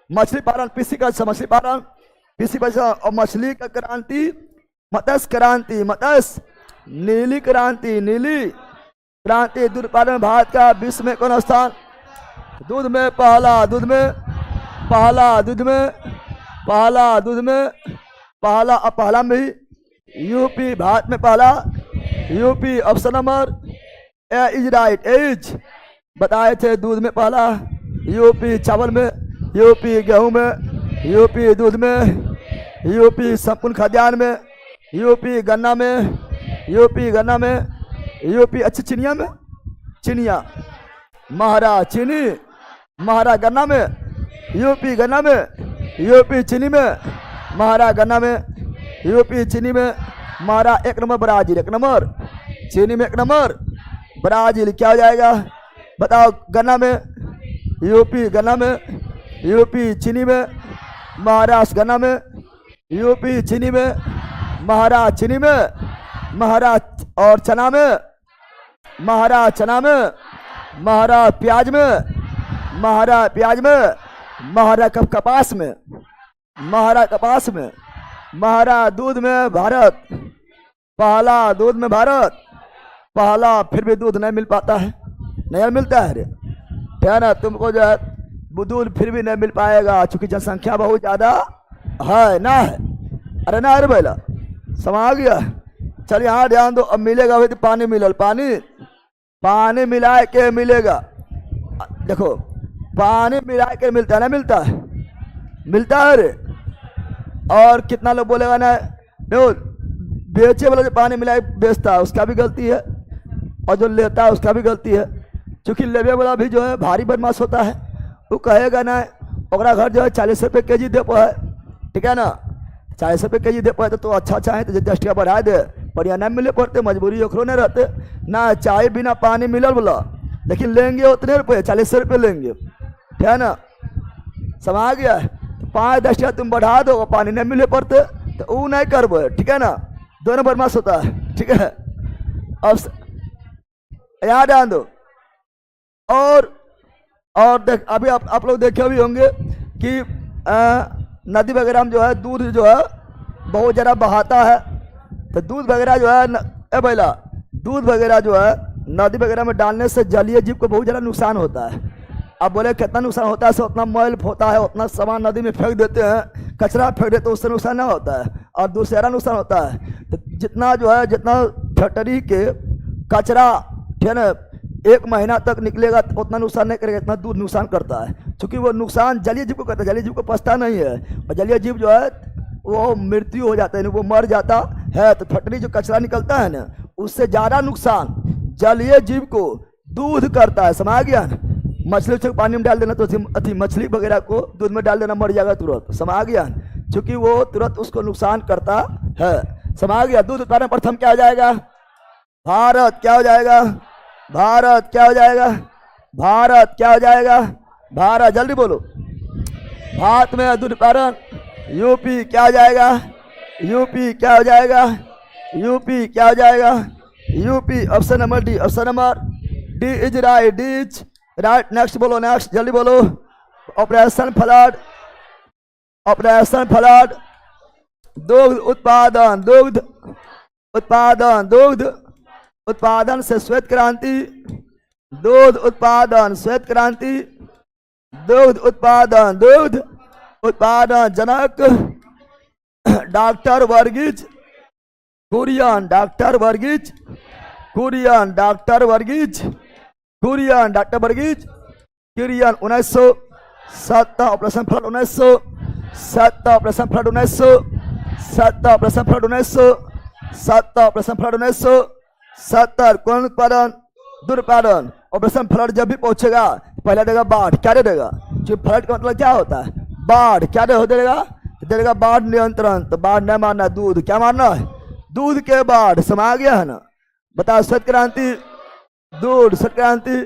मछली पालन, पीसी का मछली पालन, पीसी और मछली का क्रांति मत्स्य क्रांति, मत्स्य नीली क्रांति, नीली क्रांति। दूध उत्पादन में भारत का विश्व में कौन स्थान? दूध में पहला, दूध में पहला, दूध में पहला, दूध में पहला, अब पहला में ही यूपी, भारत में पहला UP. Option number A is right, as बताए थे। दूध में पहला यूपी, चावल में यूपी, गेहूं में यूपी, दूध में यूपी, संपूर्ण खाद्यान्न में यूपी, गन्ना में यूपी, गन्ना में यूपी। अच्छी चिनिया में, चिनिया महारा चीनी, महारा गन्ना में यूपी, गन्ना में यूपी, चीनी में महारा, गन्ना में यूपी, चीनी में महारा। एक नंबर ब्राजील, एक नंबर चीनी में, एक नंबर ब्राजील। क्या हो जाएगा बताओ? गन्ना में यूपी, गन्ना में यूपी, चीनी में महाराष्ट्र, गन्ना में यूपी, चीनी में महाराष्ट्र, चीनी में महाराष्ट्र। और चना में महाराष्ट्र, चना में महाराष्ट्र, प्याज में महाराष्ट्र, प्याज में महाराष्ट्र, कपास में महाराष्ट्र, कपास में महाराष्ट्र। दूध में भारत पहला, दूध में भारत पहला। फिर भी दूध नहीं मिल पाता है, नहीं मिलता है रे ना। तुमको जो है दूध फिर भी नहीं मिल पाएगा, चूंकि जनसंख्या बहुत ज्यादा है ना है। अरे ना, अरे भैया समा गया। चल यहाँ ध्यान दो, अब मिलेगा वही तो पानी मिलल, पानी पानी मिला के मिलेगा। देखो पानी मिला के मिलता है ना, मिलता है, मिलता है रे। और कितना लोग बोलेगा ना, देखो बेचे वाला जो पानी मिला के बेचता है उसका भी गलती है, और जो लेता है उसका भी गलती है। क्योंकि लेवे वाला भी जो है भारी बदमाश होता है। वो कहेगा ना ओकरा घर जो है 40 रुपये के जी दे है, ठीक है ना, 40 रुपये के जी दे पाए तो अच्छा अच्छा है तो 10 टका बढ़ा दे, बढ़िया नहीं मिले पड़ते, मजबूरी ओकरो नहीं रहते ना। चाय बिना पानी मिलल बोला, लेकिन लेंगे उतने रुपये, 40 रुपये लेंगे, ठीक है ना, समा गया है। 5-10 टका तुम बढ़ा दो, पानी नहीं मिले पड़ते तो वो नहीं करबो, ठीक है ना। दोनों बदमाश होता है, ठीक है। अब याद ध्यान दो। और देख, अभी आप लोग देखे भी होंगे कि नदी वगैरह में जो है दूध जो है बहुत ज़्यादा बहाता है, तो दूध वगैरह जो है भैया, दूध वगैरह जो है नदी वगैरह में डालने से जलीय जीव को बहुत ज़्यादा नुकसान होता है। अब बोले कितना नुकसान होता है? उतना मैल होता है, उतना सामान नदी में फेंक देते हैं, कचरा फेंक देते हैं, उससे नुकसान नहीं होता है। और दूसरा नुकसान होता है, तो जितना जो है जितना फैक्ट्री के कचरा, ठीक है ना, 1 महीना तक निकलेगा तो उतना नुकसान नहीं करेगा, इतना दूध नुकसान करता है। क्योंकि वो नुकसान जलीय जीव को करता है, जलीय जीव को पछता नहीं है। और जलीय जीव जो है वो मृत्यु हो जाता है, वो मर जाता है। तो फैक्ट्री जो कचरा निकलता है ना, उससे ज़्यादा नुकसान जलीय जीव को दूध करता है, समझ गया ना। मछली को पानी में डाल देना तो अति मछली वगैरह को दूध में डाल देना, मर जाएगा तुरंत, समझ गया। क्योंकि वो तुरंत उसको नुकसान करता है, समझ गया। दूध उत्पादन प्रथम क्या हो जाएगा? भारत। क्या हो जाएगा? भारत। क्या हो जाएगा? भारत। क्या हो जाएगा? भारत। जल्दी बोलो। भारत में दूध उत्पादन यूपी। क्या हो जाएगा? यूपी। क्या हो जाएगा? यूपी। क्या हो जाएगा? UP. Option number D. Option number D is right. D is right. Next बोलो, नेक्स्ट जल्दी बोलो। Operation flood. Operation flood. दुग्ध उत्पादन। दुग्ध उत्पादन। दुग्ध उत्पादन से श्वेत क्रांति। दूध उत्पादन श्वेत क्रांति। दूध उत्पादन। दूध उत्पादन जनक doctor Varghese Kurien. Doctor Varghese Kurien. Doctor Varghese Kurien. Doctor Varghese Kurien. 1970 operation flood. 1970 operation flood. 1970 operation flood. 1970 operation flood. 1970 कौन उत्पादन? दूध उत्पादन। ऑपरेशन फ्लड जब भी पहुंचेगा पहले देगा बाढ़। क्या दे देगा? जो फ्लड का मतलब क्या होता है? बाढ़। क्या दे देगा? देगा बाढ़ नियंत्रण। तो बाढ़ नहीं मारना, दूध। क्या मारना है? दूध के बाढ़। समा गया है ना। बताओ। श्वेत क्रांति दूध। श्वेत क्रांति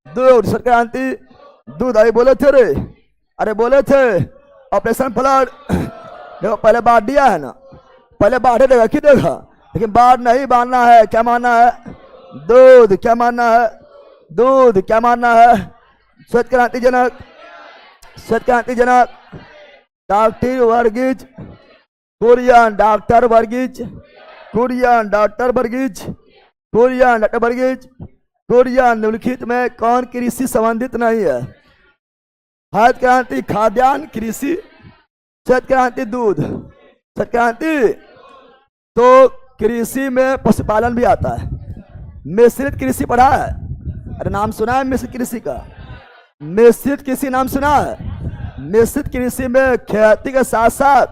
दूध। श्वेत क्रांति दूध। अरे बोले थे रे, अरे बोले थे। ऑपरेशन फ्लड देखो पहले बाढ़ दिया है ना, पहले बाढ़ देगा कि देगा, लेकिन बाढ़ नहीं मारना है। क्या मारना है? दूध। क्या मारना है? दूध। क्या मारना है? श्वेत क्रांति जनक श्वेत क्रांति जनक doctor Varghese Kurien, doctor Varghese Kurien, doctor Varghese Kurien, doctor Varghese Kurien. निम्नलिखित में कौन कृषि संबंधित नहीं है? हरित क्रांति खाद्यान्न कृषि, श्वेत क्रांति दूध, श्वेत क्रांति तो कृषि में पशुपालन भी आता है। मिश्रित कृषि पढ़ा है? अरे नाम सुना है मिश्रित कृषि का? मिश्रित कृषि नाम सुना है? मिश्रित कृषि में खेती के साथ साथ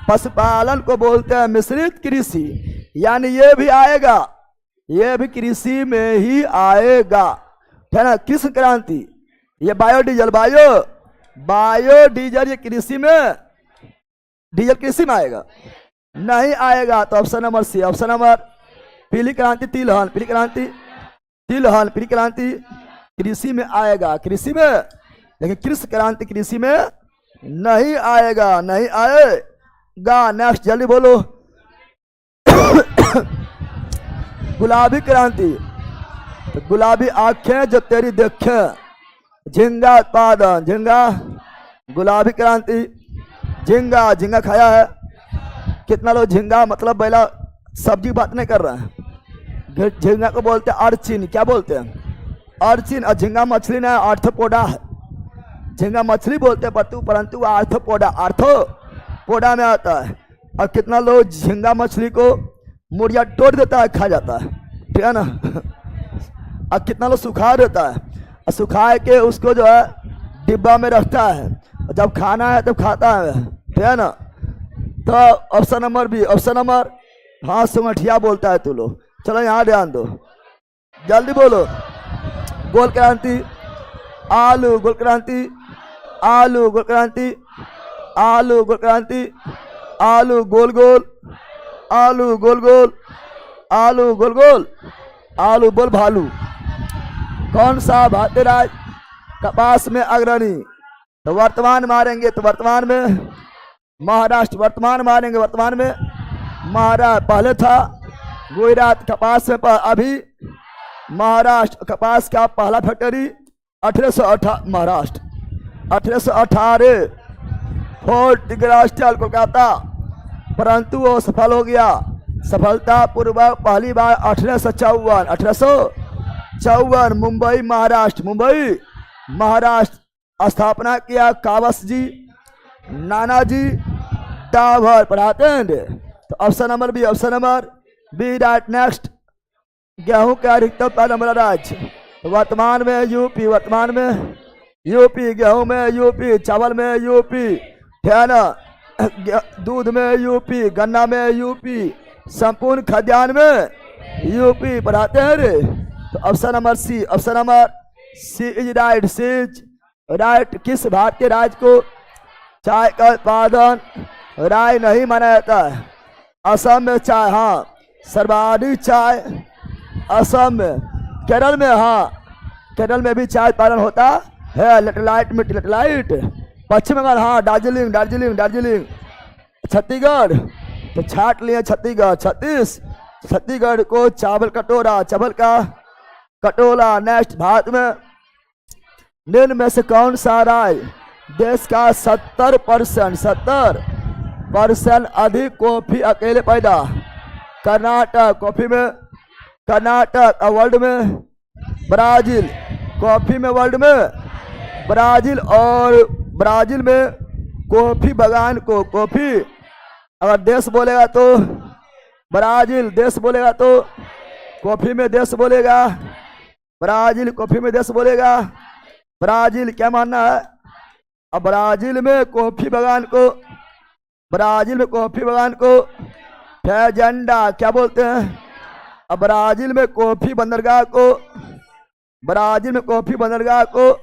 पशुपालन को बोलते हैं मिश्रित कृषि। यानी ये भी आएगा, ये भी कृषि में ही आएगा, है ना। कृषि क्रांति ये बायोडीजल, बायोडीजल ये कृषि में, डीजल कृषि में आएगा? नहीं आएगा। तो option number C, option number. पीली क्रांति तिलहन, पीली क्रांति तिलहन, पीली क्रांति कृषि में आएगा, कृषि में, लेकिन कृषि क्रांति कृषि में नहीं आएगा, नहीं आएगा। नेक्स्ट जल्दी बोलो। गुलाबी क्रांति, तो गुलाबी आंखें जो तेरी देखें, झींगा उत्पादन, झींगा, गुलाबी क्रांति झींगा, झींगा खाया है? कितना लोग झींगा मतलब पहला सब्जी की बात नहीं कर रहे हैं। झींगा को बोलते हैं अर्चिन, क्या बोलते हैं? अर्चिन। और झींगा मछली ना आर्थ्रोपोडा है, झींगा मछली बोलते हैं परंतु आर्थ्रोपोडा, आर्थ्रोपोडा में आता है। और कितना लोग झींगा मछली को मुड़िया तोड़ देता है, खा जाता है, ठीक है ना। और कितना लोग सुखा देता है, और सुखा के उसको जो है डिब्बा में रखता है, और जब खाना है तब खाता है, ठीक है ना। तो option number B, option number. हाँ सुंगठिया बोलता है तू लोग। चलो यहाँ ध्यान दो, जल्दी बोलो। गोल क्रांति आलू, गोल क्रांति आलू, गोल क्रांति आलू, गोल क्रांति आलू, गोल गोल आलू, गोल गोल आलू, गोल गोल आलू, बोल भालू। कौन सा भारतीय राज्य कपास में अग्रणी? तो वर्तमान मारेंगे, तो वर्तमान में महाराष्ट्र, वर्तमान मारेंगे, वर्तमान में महाराष्ट्र। पहले था गुजरात कपास में, अभी महाराष्ट्र कपास का पहला फैक्ट्री 1818 महाराष्ट्र, 1818 फोर्ट ग्रास्टल कोलकाता, परंतु वो सफल हो गया, सफलता पूर्वक पहली बार 1854 मुंबई महाराष्ट्र, मुंबई महाराष्ट्र स्थापना किया कावस जी, नानाजी डाभर पढ़ाते हैं। तो option number B, option number B right. Next, गेहूं का अधिकतम पैदा वाला राज्य? वर्तमान में यूपी, वर्तमान में यूपी, गेहूं में यूपी, चावल में यूपी, है ना, दूध में यूपी, गन्ना में यूपी, संपूर्ण खाद्यान्न में यूपी पढ़ाते हैं रे। तो option number C, option number C is right, C is right. किस भारतीय राज्य को चाय का उत्पादन राय नहीं माना जाता है? असम में चाय, हाँ सर्वाधिक चाय असम में। केरल में, हाँ केरल में भी चाय उत्पादन होता है, लेटेलाइट मिट्टी, लेटेलाइट। पश्चिम बंगाल, हाँ दार्जिलिंग, दार्जिलिंग, दार्जिलिंग। छत्तीसगढ़, तो छाट लिए छत्तीसगढ़, छत्तीसगढ़ को चावल कटोरा, चावल का कटोरा। नेक्स्ट, भारत में निम्न में से कौन सा राज्य देश का 70% अधिक कॉफी अकेले पैदा? कर्नाटक, कॉफी में कर्नाटक। वर्ल्ड में ब्राजील, कॉफी में वर्ल्ड में ब्राजील। और ब्राजील में कॉफी बागान को, कॉफी अगर देश बोलेगा तो ब्राजील, देश बोलेगा तो कॉफी में देश बोलेगा ब्राजील, कॉफी में देश बोलेगा ब्राजील। क्या मानना है? अब ब्राजील में कॉफी बागान को, ब्राजील में कॉफी बागान को फेजेंडा क्या बोलते हैं? अब ब्राजील में कॉफी बंदरगाह को, ब्राजील में कॉफी बंदरगाह को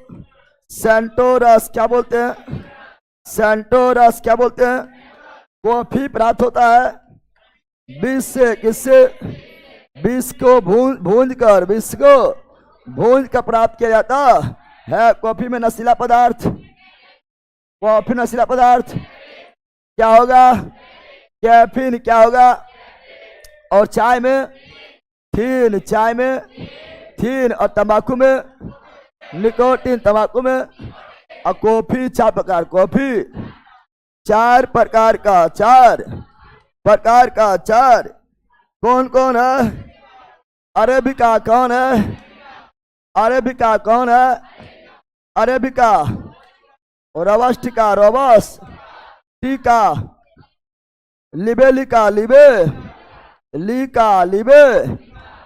सेंटोरस क्या बोलते हैं? सेंटोरस क्या बोलते हैं? कॉफी प्राप्त होता है बीज से, किससे? बीज को भूंज कर, बीज को भूंज कर प्राप्त किया जाता है। कॉफी में नशीला पदार्थ, कॉफी नशीला पदार्थ क्या होगा? कैफीन क्या होगा? और चाय में थीन, चाय में थीन। और तंबाकू में निकोटीन, तंबाकू में और कॉफी 4 प्रकार, कॉफी 4 प्रकार का, 4 प्रकार का, 4 कौन कौन है? अरेबिका कौन है? अरेबिका कौन है? अरेबिका, रोबस्टिका, रोबस्टिका, लिबेलिका, लिबे लिका, लिबे,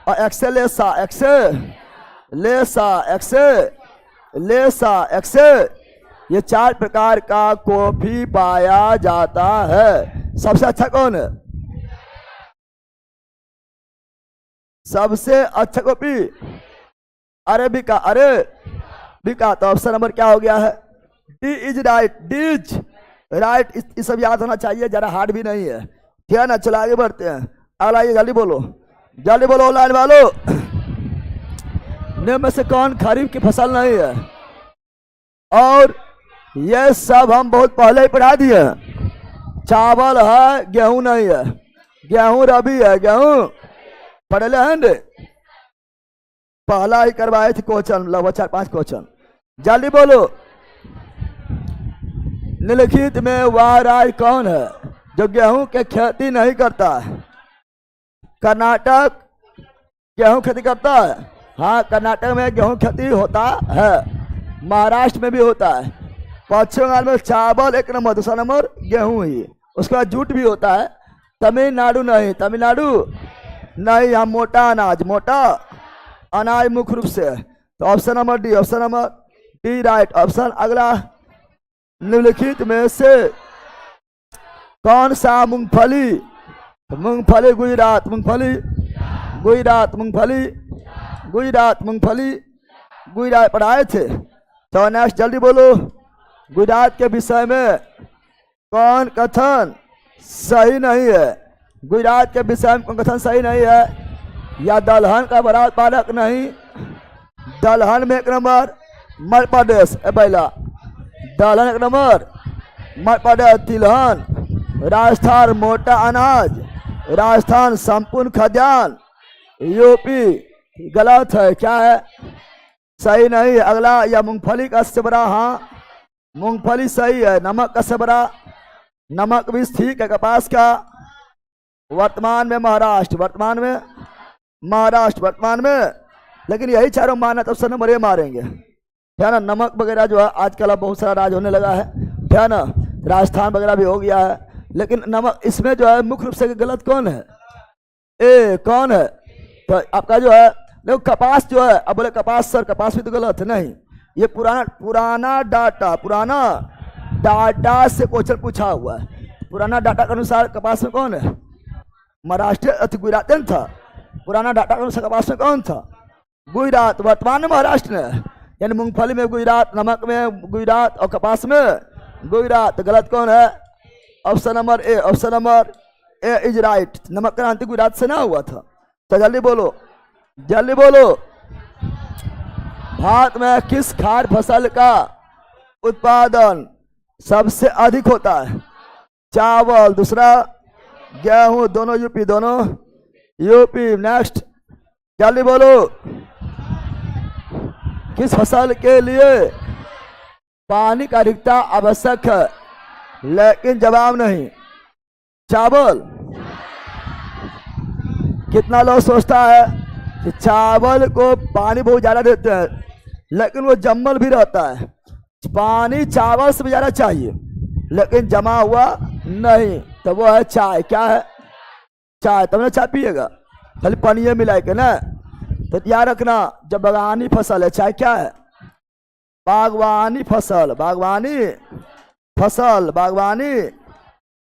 और एक्सेलेसा, एक्सेलेसा, एक्सेलेसा, एक्से, ये 4 प्रकार का कॉफी पाया जाता है। सबसे अच्छा कौन है? सबसे अच्छा कॉफी अरेबिका, अरेबिका। तो ऑप्शन नंबर क्या हो गया है? D is right, D is right. ये सब याद होना चाहिए, जरा हार्ड भी नहीं है, ठीक है ना। चलो आगे बढ़ते हैं। अगला ये जल्दी बोलो, जल्दी बोलो लाइन वालों। में से कौन खरीफ की फसल नहीं है? और ये सब हम बहुत पहले ही पढ़ा दिए। चावल है, गेहूं नहीं है। गेहूं रबी है, गेहूं पढ़ले हैं, पहला ही करवाए थे क्वेश्चन, लगभग 4-5 क्वेश्चन। जल्दी बोलो। निम्नलिखित में वह राज्य कौन है जो गेहूं के खेती नहीं करता है? कर्नाटक गेहूं खेती करता है। हाँ, कर्नाटक में गेहूं खेती होता है, महाराष्ट्र में भी होता है। पश्चिम बंगाल में चावल 1 नंबर, दूसरा नंबर गेहूं ही, उसके बाद जूट भी होता है। तमिलनाडु नहीं, तमिलनाडु नहीं, यहाँ मोटा अनाज, मोटा अनाज मुख्य रूप से। तो option number D, option number D right option. अगला, निम्नलिखित में से कौन सा मूंगफली, मूंगफली गुजरात, मूंगफली गुजरात, मूंगफली गुजरात, मूंगफली गुजरात पढ़ाए थे। तो नेक्स्ट जल्दी बोलो। गुजरात के विषय में कौन कथन सही नहीं है? गुजरात के विषय में कौन कथन सही नहीं है? या दलहन का बड़ा उत्पादक नहीं? दलहन में 1 नंबर मध्य प्रदेश, पहला दलहन 1 नंबर मध्य प्रदेश, तिलहन राजस्थान, मोटा अनाज राजस्थान, संपूर्ण खाद्यान्न यूपी। गलत है, क्या है? सही नहीं है। अगला, या मूंगफली का सबरा, हाँ मूंगफली सही है। नमक का सबरा, नमक भी ठीक है। कपास का वर्तमान में महाराष्ट्र, वर्तमान में महाराष्ट्र, वर्तमान में, लेकिन यही चारों माना तो ऑप्शन नंबर ए मारेंगे, है ना। नमक वगैरह जो है आजकल अब बहुत सारा राज होने लगा है ना। राजस्थान वगैरह भी हो गया है, लेकिन नमक इसमें जो है मुख्य रूप से गलत कौन है? ए कौन है? तो आपका जो है देखो कपास जो है, अब बोले कपास सर, कपास भी तो गलत है। नहीं, ये पुराना डाटा से क्वेश्चन पूछा हुआ है। पुराना डाटा के अनुसार कपास में कौन है? महाराष्ट्र, गुजरात था। पुराना डाटा के अनुसार कपास में कौन था? गुजरात। वर्तमान में महाराष्ट्र में, यानी मूंगफली में गुजरात, नमक में गुजरात और कपास में गुजरात। गलत कौन है? Option number A, option number A is right. नमक क्रांति गुजरात से ना हुआ था। तो जल्दी बोलो, जल्दी बोलो। भारत में किस खाद्य फसल का उत्पादन सबसे अधिक होता है? चावल, दूसरा गेहूं, दोनों यूपी, दोनों यूपी। नेक्स्ट जल्दी बोलो। किस फसल के लिए पानी का अधिकता आवश्यक है? लेकिन जवाब नहीं। चावल। कितना लोग सोचता है कि चावल को पानी बहुत ज्यादा देते हैं, लेकिन वो जमल भी रहता है। पानी चावल से भी ज्यादा चाहिए, लेकिन जमा हुआ नहीं, तो वो है चाय। क्या है? चाय। तब ना चाय पिएगा, खाली पानी मिला के ना। तो याद रखना, जब बागवानी फसल है, चाय क्या है? बागवानी फसल, बागवानी फसल, बागवानी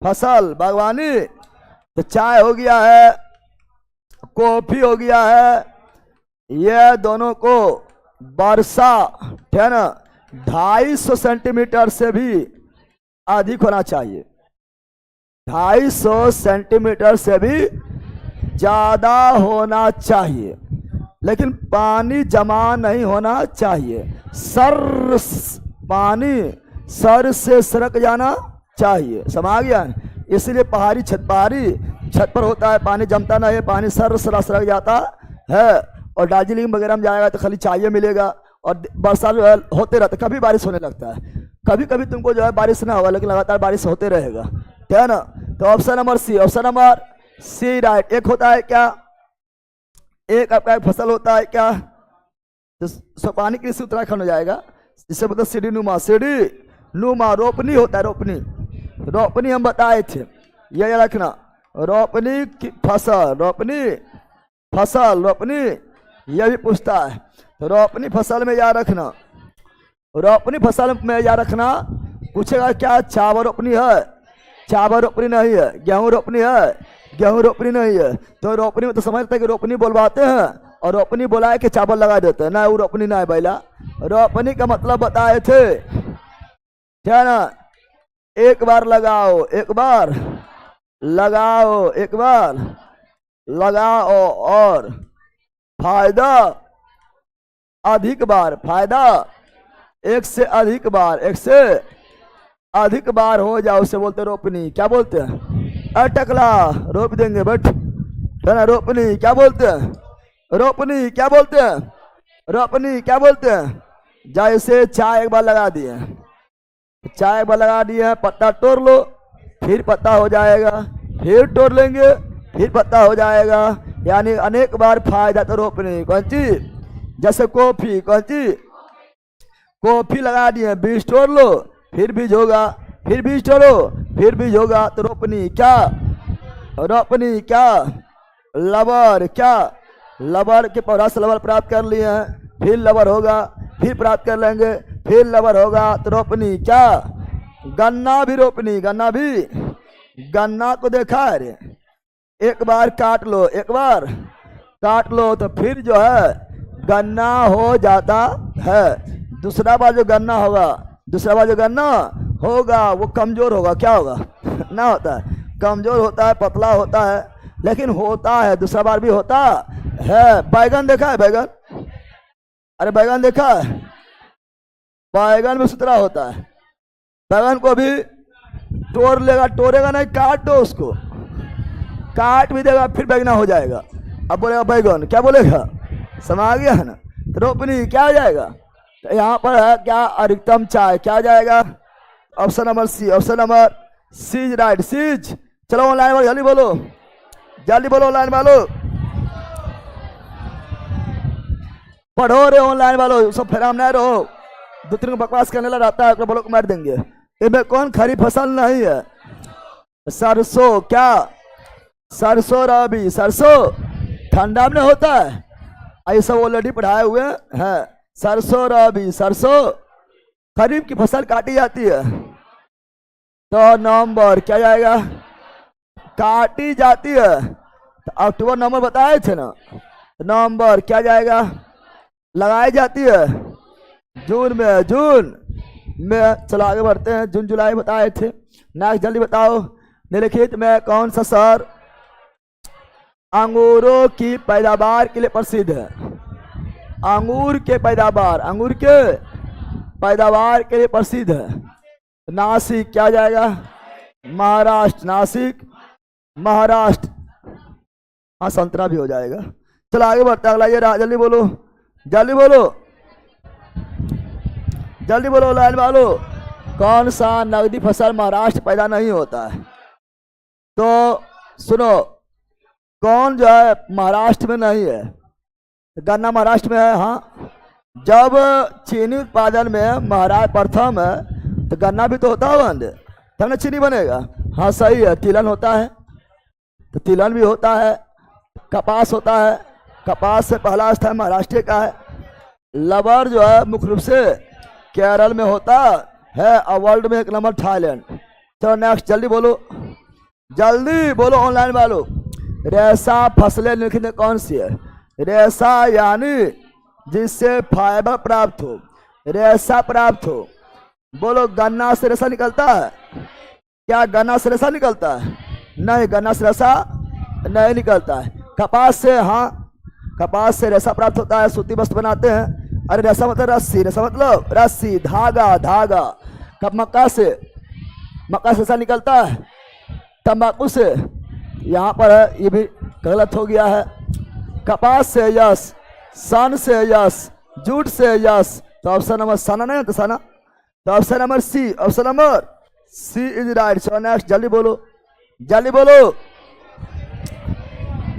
फसल, बागवानी। तो चाय हो गया है, कॉफी हो गया है। ये दोनों को वर्षा, है ना, 250 सेंटीमीटर से भी अधिक होना चाहिए। 250 सेंटीमीटर से भी ज्यादा होना चाहिए, लेकिन पानी जमा नहीं होना चाहिए। पानी सर से सरक जाना चाहिए, समझ गया। इसलिए पहाड़ी छत पर होता है, पानी जमता नहीं है, पानी सर सरक जाता है। और दार्जिलिंग वगैरह में जाएगा तो खाली चाहिए मिलेगा, और वर्षा जो है होते रहते, कभी बारिश होने लगता है। कभी कभी तुमको जो है बारिश ना होगा, लेकिन लगातार बारिश होते रहेगा, ठीक है ना। तो option number C, option number C right. एक होता है क्या, एक आपका एक फसल होता है क्या, तो सोपानी कृषि उत्तराखंड हो जाएगा, जिससे मतलब सीढ़ी नुमा, सीढ़ी नुमा। रोपनी होता है, रोपनी, रोपनी हम बताए थे, ये याद रखना। रोपनी की फसल, रोपनी फसल, रोपनी यह भी पूछता है। तो रोपनी फसल में याद रखना, रोपनी फसल में याद रखना, पूछेगा क्या चावल रोपनी है, चावल रोपनी नहीं है। गेहूं रोपनी है, गेहूं रोपनी नहीं है। तो रोपनी में तो समझते हैं कि रोपनी बोलवाते हैं और रोपनी बोलाए के चावल लगा देते हैं, ना वो रोपनी ना है बैला। रोपनी का मतलब बताए थे, क्या ना। एक बार लगाओ, एक बार लगाओ, एक बार लगाओ और फायदा अधिक बार, फायदा एक से अधिक बार, एक से अधिक बार हो जाए उसे बोलते रोपनी। क्या बोलते हैं, अटकला रोप देंगे बट, है ना। रोपनी क्या बोलते हैं, रोपनी क्या बोलते हैं, रोपनी क्या बोलते हैं। जैसे चाय एक बार लगा दिए, चाय एक बार लगा दिए, पत्ता तोड़ लो, फिर पत्ता हो जाएगा, फिर तोड़ लेंगे, फिर पत्ता हो जाएगा, यानी अनेक बार फायदा। तो रोपनी कौन चीज, जैसे कॉफी, कौन चीज, कॉफी लगा दिए, बीज तोड़ लो, फिर बीज होगा, फिर बीज तोड़ो, फिर बीज होगा। तो रोपनी क्या, रोपनी क्या, लबर क्या, लबर के पौधा से लबर प्राप्त कर लिए हैं, फिर लबर होगा, फिर प्राप्त कर लेंगे, फिर लबर होगा। तो रोपनी क्या, गन्ना भी रोपनी, गन्ना भी, गन्ना को देखा है रे, एक बार काट लो, एक बार काट लो तो फिर जो है गन्ना हो जाता है। दूसरा बार जो गन्ना होगा, दूसरा बार जो गन्ना होगा वो कमजोर होगा, क्या होगा ना होता है, कमजोर होता है, पतला होता है, लेकिन होता है, दूसरा बार भी होता है। बैगन देखा है, बैगन, अरे बैगन देखा है, बैगन में सुतरा होता है, बैगन को भी तोड़ लेगा, तोड़ेगा नहीं, काट दो उसको, काट भी देगा, फिर बैगना हो जाएगा। अब बोलेगा बैगन, क्या बोलेगा, समझ गया है ना। तो रोपनी क्या हो जाएगा, तो यहाँ पर है क्या, अधिकतम चाय, क्या जाएगा, option number C, option number C right, C's. चलो ऑनलाइन वाले जल्दी बोलो, जल्दी बोलो ऑनलाइन वालों, पढ़ो रे ऑनलाइन वालों, सब फैराम नहीं रहो, दो तीन को बकवास करने लगा रहता है, बोलो मार देंगे। इनमें कौन खरी फसल नहीं है, सरसों, क्या सरसों रबी, सरसों ठंडा में होता है, ये सब ऑलरेडी पढ़ाए हुए हैं। सरसों रबी, सरसों खरीफ की फसल काटी जाती है, तो नवंबर क्या जाएगा, काटी जाती है। तो अक्टूबर नवंबर बताए थे ना, नवंबर क्या जाएगा, लगाई जाती है जून में, जून में। चलो आगे बढ़ते हैं, जून जुलाई बताए थे। नेक्स्ट जल्दी बताओ, निम्नलिखित में कौन सा शहर अंगूरों की पैदावार के लिए प्रसिद्ध है, अंगूर के पैदावार, अंगूर के पैदावार के लिए प्रसिद्ध है। नासिक क्या जाएगा, महाराष्ट्र, नासिक महाराष्ट्र, हाँ संतरा भी हो जाएगा। चलो आगे बढ़ते हैं, अगला ये रहा, जल्दी बोलो, जल्दी बोलो, जल्दी बोलो लाइन वालों, कौन सा नगदी फसल महाराष्ट्र पैदा नहीं होता है। तो सुनो, कौन जो है महाराष्ट्र में नहीं है, गन्ना महाराष्ट्र में है, हाँ। जब चीनी उत्पादन में महाराष्ट्र प्रथम है तो गन्ना भी तो होता है, तब ना चीनी बनेगा, हाँ सही है। तिलहन होता है, तो तिलहन भी होता है, कपास होता है, कपास से पहला स्थान महाराष्ट्र का है। लबर जो है मुख्य रूप से केरल में होता है और वर्ल्ड में एक नंबर थाईलैंड। चलो नेक्स्ट जल्दी बोलो, जल्दी बोलो ऑनलाइन वालों, रेशा फसलें निम्नलिखित में कौन सी है, रेशा यानी जिससे फाइबर प्राप्त हो, रेशा प्राप्त हो। बोलो गन्ना से रेशा निकलता है, क्या गन्ना से रेशा निकलता है, नहीं गन्ना से रेशा नहीं निकलता है। कपास से, हाँ कपास से रेशा प्राप्त होता है, सूती वस्त्र बनाते हैं। अरे रेशा मतलब रस्सी, रेशा मतलब रस्सी, धागा, धागा। कब मक्का से, मक्का से रेशा निकलता है, तंबाकू से, यहाँ पर है ये भी गलत हो गया है। कपास से यस, सन से यस, जूट से यस, तो ऑप्शन नंबर सना नहीं है, तो सना तो option number C, option number C is right. So next, जल्दी बोलो, जल्दी बोलो।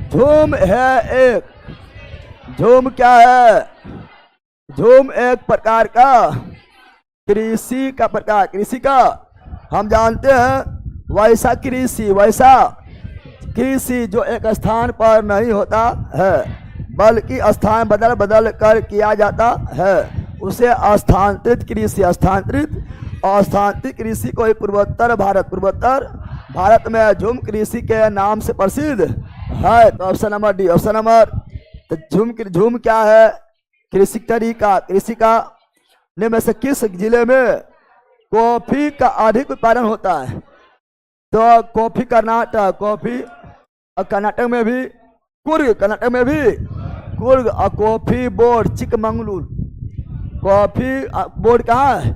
झूम है एक, झूम क्या है? झूम एक प्रकार का कृषि का प्रकार, कृषि का हम जानते हैं वैसा कृषि, वैसा कृषि जो एक स्थान पर नहीं होता है बल्कि स्थान बदल बदल कर किया जाता है, उसे स्थानांतरित कृषि, स्थानांतरित और स्थानांतरित कृषि को ही पूर्वोत्तर भारत में झूम कृषि के नाम से प्रसिद्ध है। तो option number D, option number. तो झूम क्या है? कृषि तरीका, कृषि का निम्न में से किस जिले में कॉफी का अधिक उत्पादन होता है? तो कॉफी कर्नाटक, कॉफी कर्नाटक में भी कुर्ग, कर्नाटक में भी कुर्ग, और coffee board Chikmagalur, coffee board कहाँ है?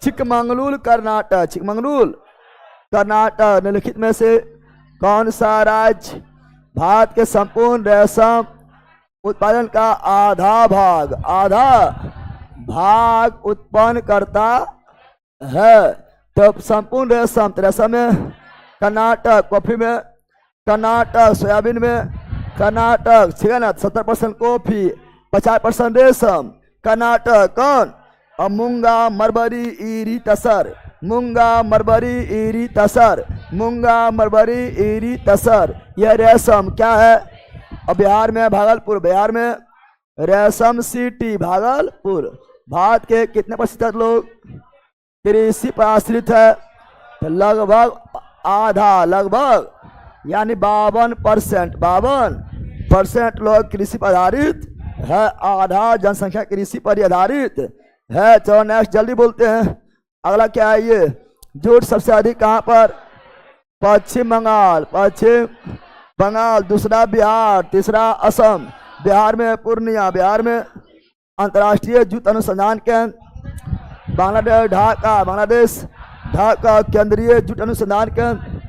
चिकमंगलुर कर्नाटक, चिकमंगलुर कर्नाटक। निम्नलिखित में से कौन सा राज्य भारत के संपूर्ण रेशम उत्पादन का आधा भाग उत्पन्न करता है? तो संपूर्ण रेशम में कर्नाटक, कॉफी में कर्नाटक, सोयाबीन में कर्नाटक, ठीक है ना। 70% कॉफी, 50% रेशम, कर्नाटक। कौन? और मूंगा मरबरी ईरी तसर, मूंगा मरबरी ईरी तसर, मूंगा मरबरी ईरी तसर, यह रेशम क्या है? और बिहार में भागलपुर, बिहार में रेशम सिटी भागलपुर। भारत के कितने प्रतिशत लोग कृषि पर आश्रित है? तो लगभग आधा, लगभग यानी 52%, 52% लोग कृषि पर आधारित है, आधा जनसंख्या कृषि पर आधारित है। तो नेक्स्ट जल्दी बोलते हैं, अगला क्या है? ये जूट सबसे अधिक कहाँ पर? पश्चिम बंगाल, पश्चिम बंगाल। दूसरा बिहार, तीसरा असम। बिहार में पूर्णिया, बिहार में अंतर्राष्ट्रीय जूट अनुसंधान केंद्र। बांग्लादेश ढाका, बांग्लादेश ढाका केंद्रीय जूट अनुसंधान केंद्र।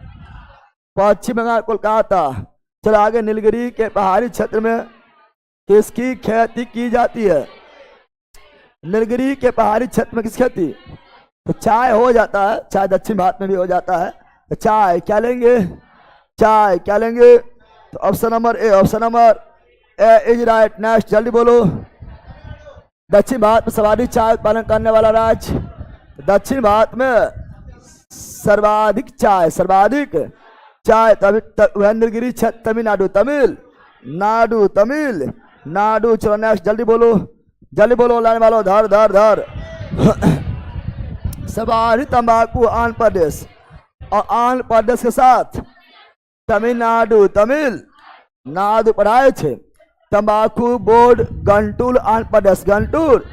पश्चिम बंगाल कोलकाता। चलो आगे, नीलगिरी के पहाड़ी क्षेत्र में किसकी खेती की जाती है? नीलगिरी के पहाड़ी क्षेत्र में किस खेती? तो चाय हो जाता है, चाय दक्षिण भारत में भी हो जाता है। तो चाय क्या लेंगे? चाय क्या लेंगे? तो option number A, option number A is right. Next जल्दी बोलो। दक्षिण भारत में सर्वाधिक चाय उत्पादन करने वाला राज्य? दक्षिण भारत में सर्वाधिक चाय, सर्वाधिक चाय नीलगिरी क्षेत्र, तमिलनाडु, तमिलनाडु, तमिलनाडु। चलो नेक्स्ट जल्दी बोलो, जल्दी बोलो, लाने वालों, धर धर धर। सर्वाधिक तंबाकू आंध्र प्रदेश, और आंध्र प्रदेश के साथ तमिलनाडु, तमिलनाडु पढ़ाए थे। तंबाकू बोर्ड गंटूर आंध्र प्रदेश, गंटूर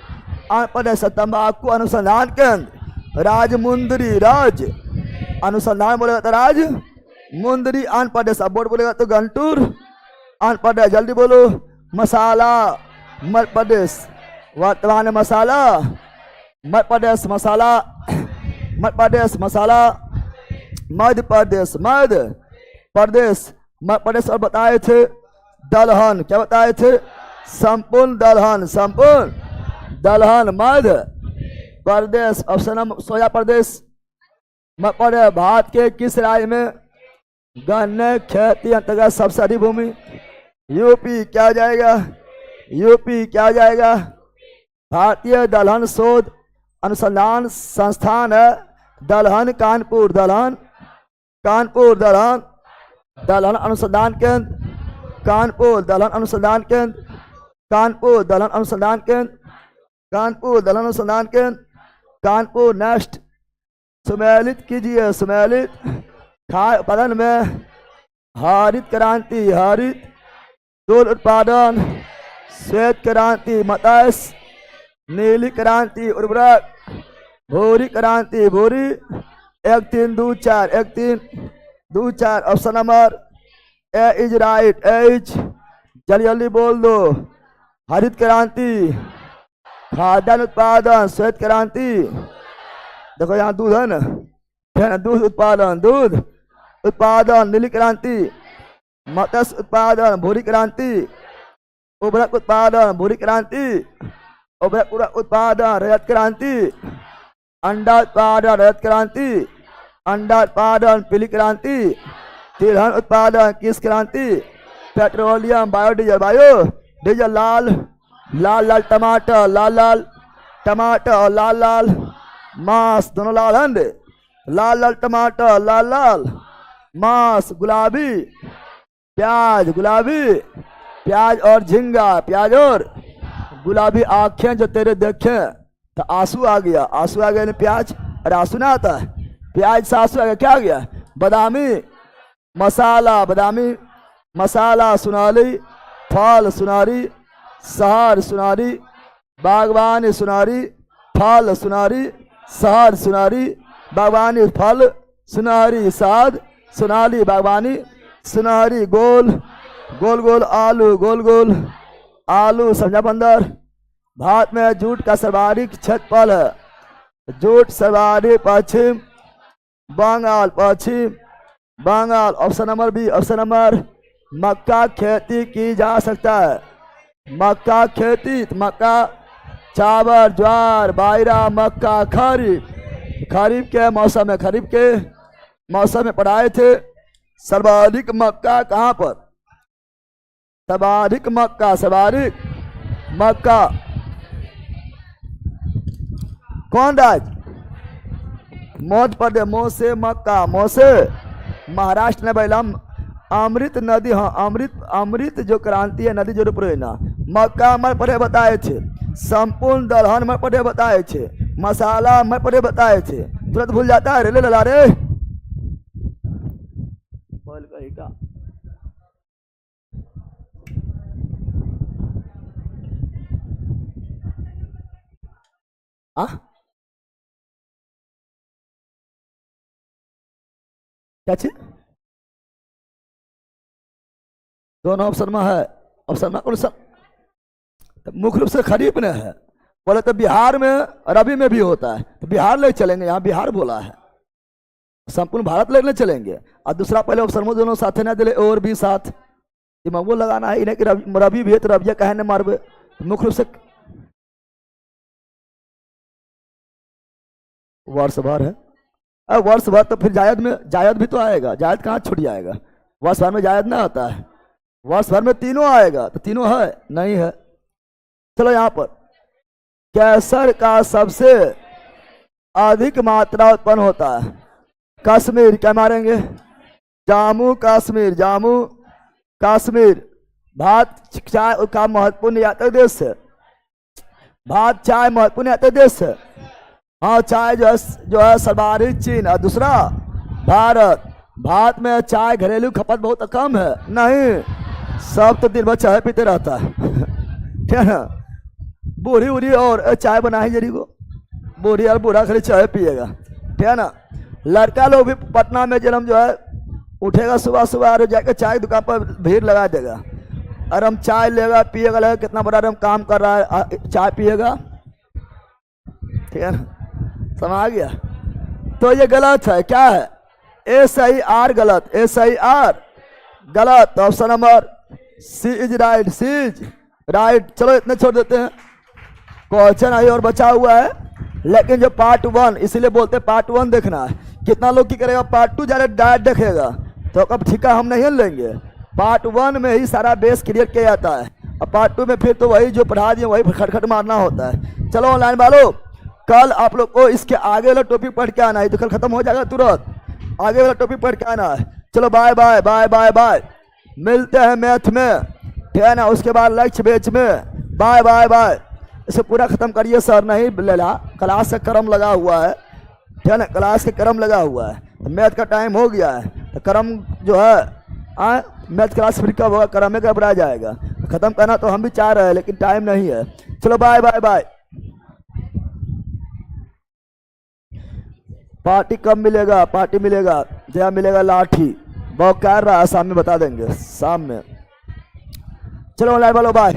आंध्र प्रदेश। तंबाकू अनुसंधान केंद्र राजमुंदरी, राज अनुसंधान बोलेगा तो राजमुंदरी आंध्र प्रदेश, अब बोर्ड बोलेगा तो गंटूर आंध्र प्रदेश। जल्दी बोलो। मसाला मध्य प्रदेश, वर्तमान मसाला मध्य प्रदेश, मसाला मध्य प्रदेश, मसाला मध्य प्रदेश, मध्य प्रदेश, मध्य प्रदेश। और बताए थे दलहन, क्या बताए थे? संपूर्ण दलहन, संपूर्ण दलहन मध्य प्रदेश। ऑप्शन नंबर सोया प्रदेश, मध्य प्रदेश। भारत के किस राज्य में गन्ने खेती अंतर्गत सबसे अधिक भूमि? यूपी। क्या जाएगा? यूपी क्या जाएगा? भारतीय दलहन शोध अनुसंधान संस्थान है दलहन कानपुर, दलहन कानपुर, दलहन दलहन अनुसंधान केंद्र कानपुर, दलहन अनुसंधान केंद्र कानपुर, दलहन अनुसंधान केंद्र कानपुर, दलहन अनुसंधान केंद्र कानपुर। नेक्स्ट, सुमेलित कीजिए, सुमेलित खाद्य उत्पादन में हरित क्रांति, हरित दूध उत्पादन, श्वेत क्रांति, मत्स्य, नीली क्रांति, उर्वरक, भूरी क्रांति, भूरी। 1 3 2 4, 1 3 2 4। Option number A is right, A is. जल्दी जल्दी बोल दो। हरित क्रांति, खाद्यान्न उत्पादन, श्वेत क्रांति। देखो यहाँ दूध है ना, दूध उत्पादन, दूध उत्पादन, नीली क्रांति, मत्स्य उत्पादन, भूरी क्रांति, उर्वरक उत्पादन, भूरी क्रांति, उर्वरक उत्पादन, रजत क्रांति, अंडा उत्पादन रजत क्रांति, अंडा उत्पादन पीली क्रांति, तिलहन उत्पादन किस क्रांति, पेट्रोलियम बायोडीजल डीजल, लाल लाल लाल टमाटर, लाल लाल टमाटर और लाल लाल मांस, दोनों लाल हैं, लाल लाल टमाटर, लाल लाल मांस, गुलाबी प्याज, गुलाबी प्याज और झींगा, प्याज और गुलाबी आंखें जो तेरे देखें, तो आंसू आ गया, आंसू आ गया नहीं प्याज, अरे आंसू ना आता है, प्याज से आंसू आ गया, क्या आ गया, बादामी मसाला, बादामी मसाला, सुनारी फल, सुनारी शहर, सुनारी बागवानी, सुनारी फल, सुनारी शहर, सुनारी बागवानी फल, सुनारी साद, सुनारी बागवानी, सुनारी गोल गोल गोल आलू, गोल गोल आलू, समझा बंदर। भारत में जूट का सर्वाधिक क्षेत्रफल है, जूट सर्वाधिक Paschim Bangal, Paschim Bangal. Option number B, option number मक्का खेती की जा सकता है, मक्का खेती, मक्का चावल ज्वार बाजरा मक्का खरीफ, खरीफ के मौसम में, खरीफ के मौसम में पढ़ाए थे। सर्वाधिक मक्का कहाँ पर, सर्वाधिक मक्का, सर्वाधिक मक्का कौन राज्य, मध्य प्रदेश, मोह से मक्का, मोह से महाराष्ट्र ने बैलम, अमृत नदी, हाँ अमृत, अमृत जो क्रांति है नदी जो प्रेरणा, मक्का मैं पढ़े बताए थे, संपूर्ण दलहन मैं पढ़े बताए थे, मसाला मैं पढ़े बताए थे, तुरंत भूल जाता है, रेले लला रे का। क्या चीज, दोनों ऑप्शन में है, ऑप्शन में कौन सा, मुख्य रूप से खरीफ में है, बोले तो बिहार में रबी में भी होता है, तो बिहार ले चलेंगे, यहाँ बिहार बोला है, संपूर्ण भारत लेने चलेंगे। और दूसरा पहले ऑप्शन में दोनों साथ ना दिले और भी साथ, वो लगाना है इन्हें कि रबी भी है तो रबिया कहने मारबे, मुख्य रूप से वर्ष भर है, वर्ष भर तो फिर जायद में, जायद भी तो आएगा, जायद कहाँ छूट जाएगा, वर्ष भर में जायद ना आता है, वर्ष भर में तीनों आएगा, तो तीनों है नहीं है। चलो यहाँ पर केसर का सबसे अधिक मात्रा उत्पन्न होता है कश्मीर, क्या मारेंगे, जामू कश्मीर, जामू कश्मीर। भारत चाय का महत्वपूर्ण यात्री देश है, भारत चाय महत्वपूर्ण यात्री देश है, हाँ चाय जो है सर्वाधिक चीन, और दूसरा भारत। भारत में चाय घरेलू खपत बहुत कम है, नहीं सब तो दिन भर चाय पीते रहता है ठीक है ना, बूढ़ी उड़ी और चाय बनाई जरी को, बूढ़ी और बूढ़ा खाली चाय पिएगा, ठीक है ना। लड़का लोग भी पटना में जन्म जो है उठेगा सुबह सुबह और जाकर चाय दुकान पर भीड़ लगा देगा, और हम चाय लेगा पिएगा, लगेगा कितना बड़ा हम काम कर रहा है, चाय पिएगा, ठीक है ना, समझ आ गया। तो ये गलत है, क्या है, SIR गलत, SIR गलत, option number C is right, C is right. चलो इतने छोड़ देते हैं, क्वेश्चन आई और बचा हुआ है, लेकिन जो पार्ट 1 इसीलिए बोलते हैं पार्ट 1 देखना है। कितना लोग की करेगा पार्ट 2 जा डायरेक्ट देखेगा, तो कब ठिका हम नहीं लेंगे, पार्ट 1 में ही सारा बेस क्लियर किया जाता है, और पार्ट 2 में फिर तो वही जो पढ़ा दिए वही खटखट मारना होता है। चलो ऑनलाइन वालों, कल आप लोग को इसके आगे वाला टॉपिक पढ़ के आना है, तो कल खत्म हो जाएगा तुरंत, आगे वाला टॉपिक पढ़ के आना है। चलो bye bye bye bye bye, मिलते हैं मैथ में, ठीक है ना, उसके बाद लक्ष्य बेच में, बाय बाय बाय। इसे पूरा खत्म करिए सर, नहीं लेला, क्लास का क्रम लगा हुआ है, ठीक है ना, क्लास के क्रम लगा हुआ है, तो मैथ का टाइम हो गया है, तो क्रम जो है मैथ क्लास फिर कब होगा, क्रम में घबरा जाएगा, खत्म करना तो हम भी चाह रहे हैं लेकिन टाइम नहीं है। चलो बाय बाय बाय। पार्टी कब मिलेगा, पार्टी मिलेगा जया मिलेगा लाठी, बहुत कर रहा है, शाम में बता देंगे, शाम में। चलो ऑनलाइन वालों बाय।